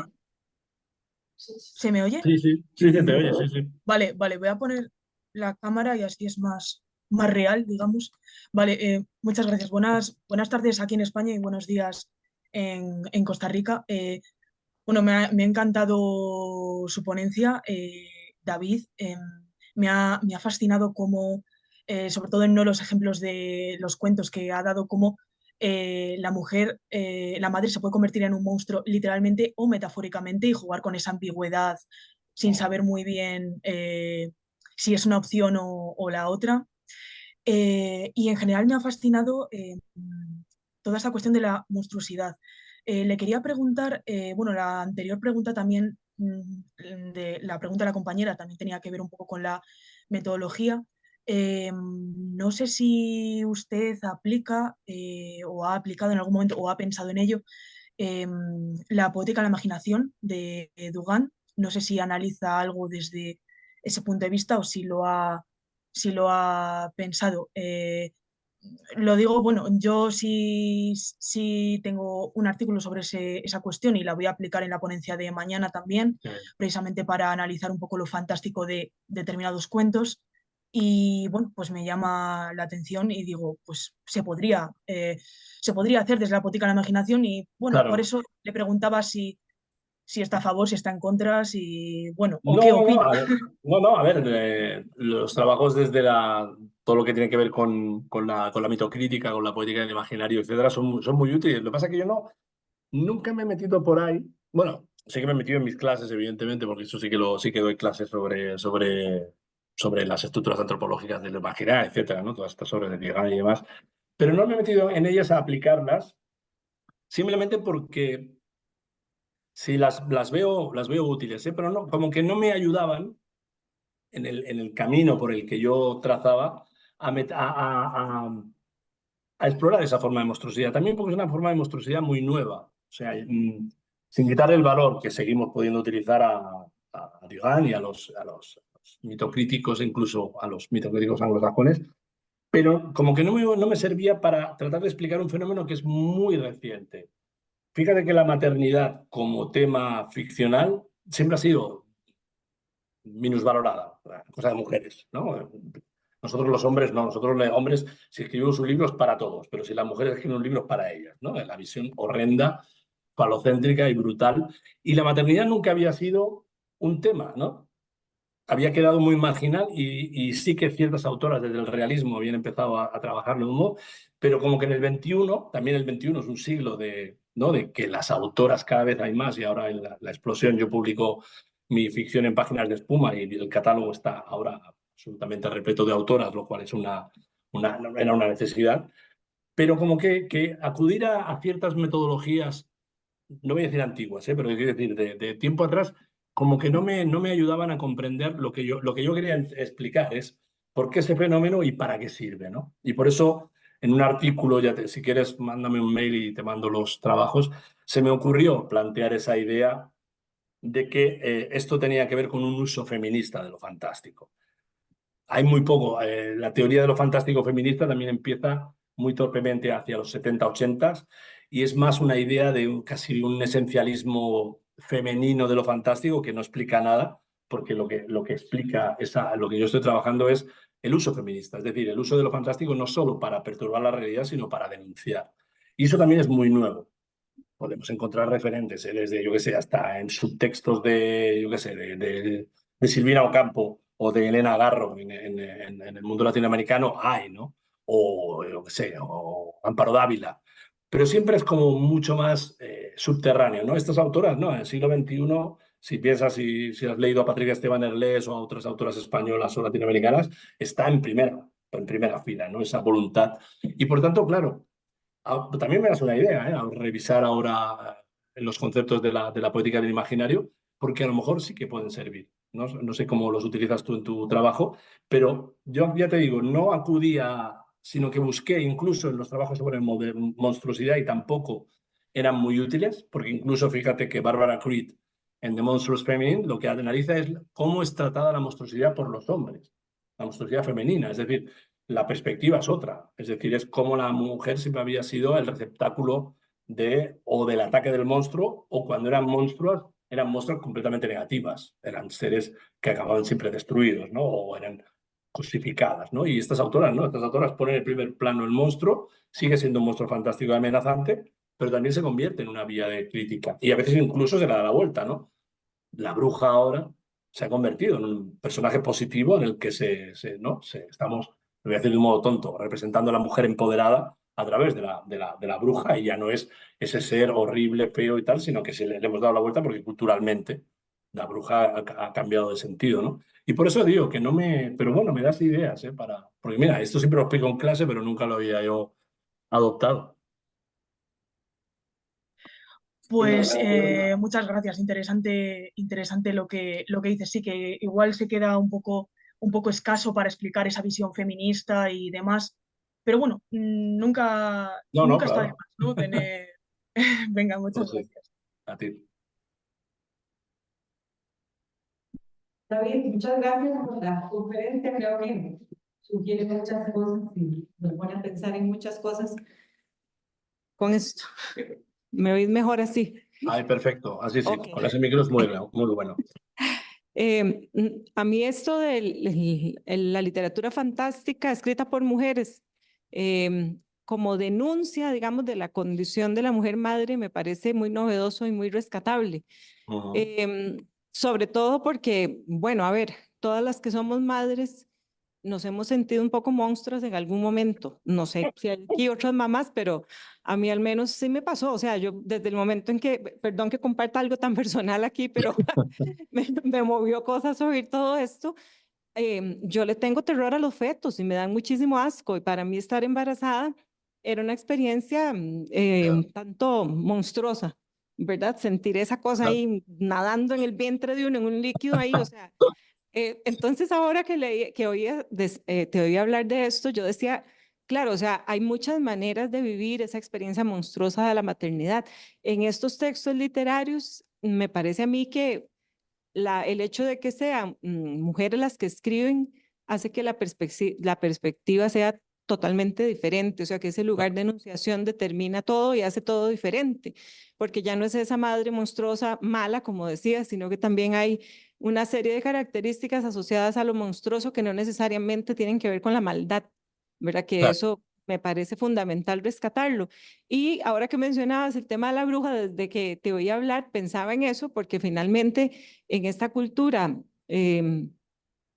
¿Se me oye? Sí, sí, sí, sí, te oye, sí, sí. Vale, vale, voy a poner la cámara y así es más real, digamos. Vale, muchas gracias. Buenas tardes aquí en España y buenos días en Costa Rica. Bueno, me ha encantado su ponencia, David. Me ha fascinado cómo, sobre todo en uno de los ejemplos de los cuentos que ha dado, cómo la mujer, la madre se puede convertir en un monstruo literalmente o metafóricamente y jugar con esa ambigüedad sin saber muy bien si es una opción o la otra. Y en general me ha fascinado toda esta cuestión de la monstruosidad. Le quería preguntar, bueno, la anterior pregunta también, de la pregunta de la compañera, también tenía que ver un poco con la metodología. No sé si usted aplica o ha aplicado en algún momento o ha pensado en ello la poética de la imaginación de Dugan. No sé si analiza algo desde ese punto de vista o si lo ha pensado. lo digo, bueno, yo sí tengo un artículo sobre esa cuestión y la voy a aplicar en la ponencia de mañana también, Sí. precisamente para analizar un poco lo fantástico de determinados cuentos. Y bueno, pues me llama la atención y digo, pues se podría hacer desde la poética de la imaginación y bueno, por Claro. eso le preguntaba si está a favor, si está en contra, si, bueno, o qué No, no, opina. a ver, no, no, a ver, los trabajos desde todo lo que tiene que ver con la mitocrítica, con la poética del imaginario, etcétera, son muy útiles. Lo que pasa es que yo nunca me he metido por ahí. Bueno, sí que me he metido en mis clases, evidentemente, porque eso sí que doy clases sobre las estructuras antropológicas del imaginario, etcétera, ¿no? Todas estas obras de Piaget y demás. Pero no me he metido en ellas a aplicarlas, simplemente porque sí las veo útiles, ¿eh? Pero no, como que no me ayudaban en el camino por el que yo trazaba a explorar esa forma de monstruosidad. También porque es una forma de monstruosidad muy nueva. O sea, sin quitar el valor que seguimos pudiendo utilizar a Dugan y a los mitocríticos, incluso a los mitocríticos anglosajones, pero como que no me servía para tratar de explicar un fenómeno que es muy reciente. Fíjate que la maternidad como tema ficcional siempre ha sido minusvalorada, cosa de mujeres, ¿no? Nosotros los hombres no, nosotros los hombres, si escribimos un libro es para todos, pero si las mujeres escriben un libro es para ellas, ¿no? La visión horrenda, falocéntrica y brutal. Y la maternidad nunca había sido un tema, ¿no? Había quedado muy marginal y sí que ciertas autoras desde el realismo habían empezado a trabajarlo de un modo, pero como que en el 21, también el 21 es un siglo ¿no? de que las autoras cada vez hay más y ahora en la explosión yo publico mi ficción en páginas de espuma y el catálogo está ahora absolutamente repleto de autoras, lo cual es era una necesidad, pero como que acudir a ciertas metodologías no voy a decir antiguas, pero quiero decir, de tiempo atrás, como que no me ayudaban a comprender lo que yo quería explicar es por qué ese fenómeno y para qué sirve, ¿no? Y por eso, en un artículo, si quieres, mándame un mail y te mando los trabajos, se me ocurrió plantear esa idea de que esto tenía que ver con un uso feminista de lo fantástico. Hay muy poco. La teoría de lo fantástico feminista también empieza muy torpemente hacia los 70, 80 y es más una idea de casi un esencialismo femenino de lo fantástico que no explica nada, porque lo que explica lo que yo estoy trabajando es el uso feminista, es decir, el uso de lo fantástico no solo para perturbar la realidad, sino para denunciar. Y eso también es muy nuevo. Podemos encontrar referentes, desde, yo qué sé, hasta en subtextos de, yo qué sé, de Silvina Ocampo o de Elena Garro en el mundo latinoamericano hay, ¿no? O, yo qué sé, o Amparo Dávila. Pero siempre es como mucho más subterráneo, ¿no? Estas autoras, ¿no? En el siglo XXI, si piensas, si has leído a Patricia Esteban Herlés o a otras autoras españolas o latinoamericanas, está en primera fila, ¿no? Esa voluntad. Y por tanto, claro, también me das una idea, a revisar ahora los conceptos de la poética del imaginario, porque a lo mejor sí que pueden servir. No sé cómo los utilizas tú en tu trabajo, pero yo ya te digo, no acudía, sino que busqué incluso en los trabajos sobre monstruosidad y tampoco eran muy útiles, porque incluso fíjate que Barbara Creed en The Monstrous Feminine lo que analiza es cómo es tratada la monstruosidad por los hombres, la monstruosidad femenina, es decir, la perspectiva es otra. Es decir, es como la mujer siempre había sido el receptáculo o del ataque del monstruo, o cuando eran monstruos completamente negativas. Eran seres que acababan siempre destruidos, ¿no? O eran cosificadas, ¿no? Y estas autoras, ¿no? Estas autoras ponen en primer plano el monstruo, sigue siendo un monstruo fantástico y amenazante, pero también se convierte en una vía de crítica. Y a veces incluso se le da la vuelta, ¿no? La bruja ahora se ha convertido en un personaje positivo en el que ¿no? Estamos, lo voy a decir de un modo tonto, representando a la mujer empoderada a través de la bruja y ya no es ese ser horrible, feo y tal, sino que le hemos dado la vuelta porque culturalmente la bruja ha cambiado de sentido, ¿no? Y por eso digo que no me... Pero bueno, me das ideas, ¿eh? Porque mira, esto siempre lo explico en clase, pero nunca lo había yo adoptado. Pues muchas gracias, interesante lo que dices. Sí, que igual se queda un poco escaso para explicar esa visión feminista y demás, pero bueno, No, no, nunca está de claro. más, ¿no? Venga, No muchas sé, gracias. a ti. David, muchas gracias por la conferencia. Creo que sugiere muchas cosas y nos pone a pensar en muchas cosas. Con esto, ¿me oís mejor así? Ay, perfecto, así sí, Ok. con ese micro es muy bueno. A mí esto de la literatura fantástica escrita por mujeres, como denuncia, digamos, de la condición de la mujer madre, me parece muy novedoso y muy rescatable. Sobre todo porque, bueno, a ver, todas las que somos madres nos hemos sentido un poco monstruos en algún momento. No sé si hay aquí otras mamás, pero a mí al menos sí me pasó. O sea, yo desde el momento en que, perdón que comparta algo tan personal aquí, pero me movió cosas oír todo esto. Yo le tengo terror a los fetos y me dan muchísimo asco. Y para mí estar embarazada era una experiencia un tanto monstruosa, ¿verdad? Sentir esa cosa ahí nadando en el vientre de uno, en un líquido ahí, o sea. Entonces ahora que, te oía hablar de esto, yo decía, claro, o sea, hay muchas maneras de vivir esa experiencia monstruosa de la maternidad. En estos textos literarios, me parece a mí que el hecho de que sean mujeres las que escriben hace que la perspectiva sea totalmente diferente, o sea, que ese lugar de enunciación determina todo y hace todo diferente, porque ya no es esa madre monstruosa mala, como decía, sino que también hay una serie de características asociadas a lo monstruoso que no necesariamente tienen que ver con la maldad, ¿verdad? Que Claro. eso me parece fundamental rescatarlo. Y ahora que mencionabas el tema de la bruja, desde que te oí hablar, pensaba en eso, porque finalmente en esta cultura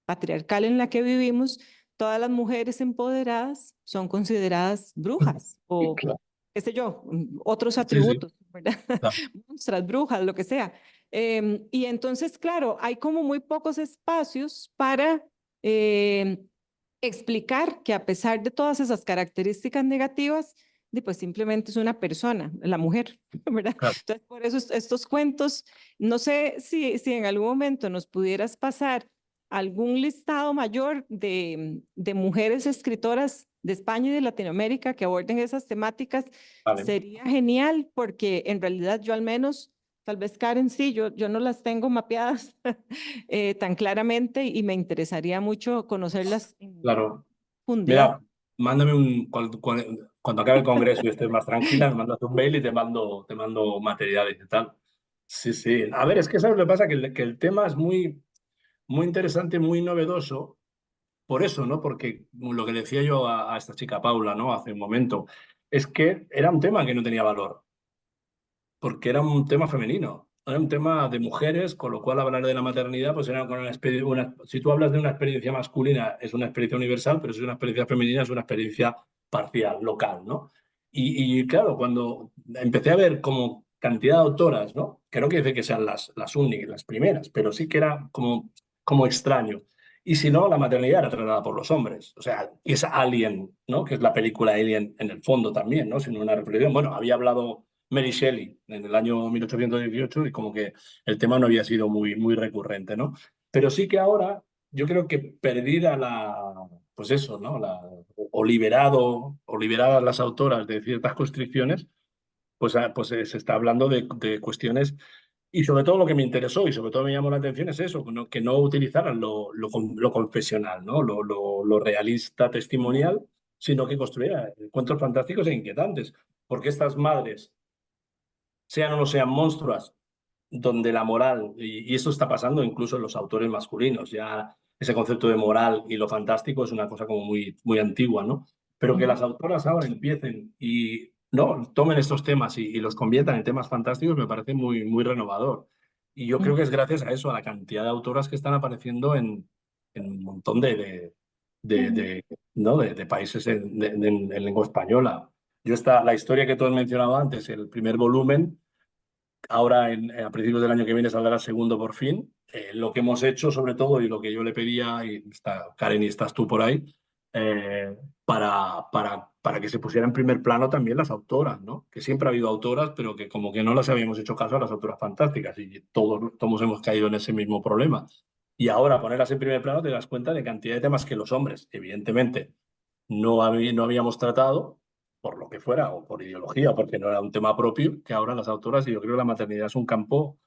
patriarcal en la que vivimos, todas las mujeres empoderadas son consideradas brujas o, Claro. qué sé yo, otros Sí, sí, atributos, ¿verdad? claro. Monstras, brujas, lo que sea. Y entonces, claro, hay como muy pocos espacios para explicar que a pesar de todas esas características negativas, pues simplemente es una persona, la mujer, ¿verdad? Claro. Entonces, por eso estos cuentos, no sé si en algún momento nos pudieras pasar algún listado mayor de mujeres escritoras de España y de Latinoamérica que aborden esas temáticas, Vale. sería genial, porque en realidad yo al menos, tal vez Karen sí, yo no las tengo mapeadas tan claramente y me interesaría mucho conocerlas en Claro. profundidad. Mira, mándame cuando acabe el congreso y estés más tranquila, me mandas un mail y te mando materiales y tal. Sí, sí. A ver, es que sabes lo que pasa, que el tema es muy interesante, muy novedoso, por eso, ¿no? Porque lo que decía yo a esta chica Paula, ¿no? Hace un momento, es que era un tema que no tenía valor, porque era un tema femenino, era un tema de mujeres, con lo cual hablar de la maternidad, pues era con si tú hablas de una experiencia masculina, es una experiencia universal, pero si es una experiencia femenina, es una experiencia parcial, local, ¿no? Y claro, cuando empecé a ver como cantidad de autoras, ¿no? Que no quiere decir que sean las únicas, las primeras, pero sí que era como extraño. Y si no, la maternidad era tratada por los hombres. O sea, y es Alien, ¿no? Que es la película Alien en el fondo también, ¿no? Sino una reflexión. Bueno, había hablado Mary Shelley en el año 1818 y como que el tema no había sido muy recurrente, ¿no? Pero sí que ahora yo creo que perdida pues eso, ¿no? O liberadas las autoras de ciertas constricciones, pues se está hablando de cuestiones y sobre todo lo que me interesó y sobre todo me llamó la atención es eso, que no utilizaran lo confesional, ¿no? Lo realista testimonial, sino que construyeran encuentros fantásticos e inquietantes. Porque estas madres, sean o no sean monstruos, donde la moral, y eso está pasando incluso en los autores masculinos, ya ese concepto de moral y lo fantástico es una cosa como muy antigua, ¿no? Pero que las autoras ahora empiecen y no tomen estos temas y los conviertan en temas fantásticos me parece muy renovador. Y yo creo que es gracias a eso, a la cantidad de autoras que están apareciendo en un montón ¿no? de países en lengua española. La historia que tú has mencionado antes, el primer volumen, ahora a principios del año que viene saldrá el segundo por fin. Lo que hemos hecho, sobre todo, y lo que yo le pedía, y está Karen y estás tú por ahí, para que se pusiera en primer plano también las autoras, ¿no? Que siempre ha habido autoras, pero que como que no las habíamos hecho caso a las autoras fantásticas y todos hemos caído en ese mismo problema. Y ahora ponerlas en primer plano te das cuenta de cantidad de temas que los hombres, evidentemente, no habíamos tratado, por lo que fuera, o por ideología, porque no era un tema propio, que ahora las autoras, y yo creo que la maternidad es un campo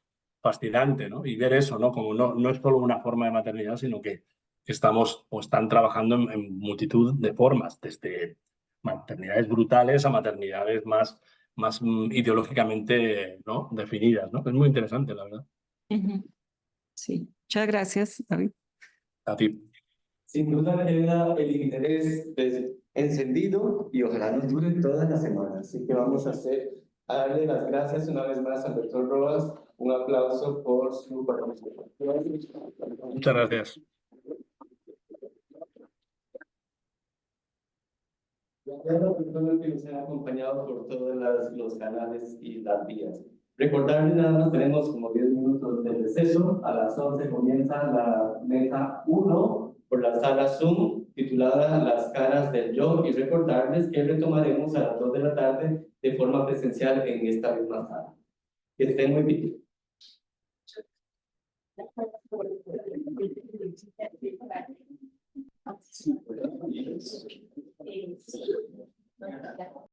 fascinante, ¿no? Y ver eso, ¿no? Como no es solo una forma de maternidad, sino que estamos o están trabajando en multitud de formas, desde maternidades brutales a maternidades más ideológicamente, ¿no?, definidas, ¿no? Es muy interesante, la verdad. Sí, muchas gracias, David. A ti. Sin duda queda el interés encendido y ojalá nos dure toda la semana. Así que vamos a darle las gracias una vez más al doctor Roas. Un aplauso por su participación. Muchas gracias. Recuerdo que nos han acompañado por todos los canales y las vías. Recordarles nada más, tenemos como 10 minutos de receso. A las 11 comienza la mesa 1 por la sala Zoom, titulada Las caras del yo, y recordarles que retomaremos a las 2 de la tarde de forma presencial en esta misma sala. Que estén muy bien.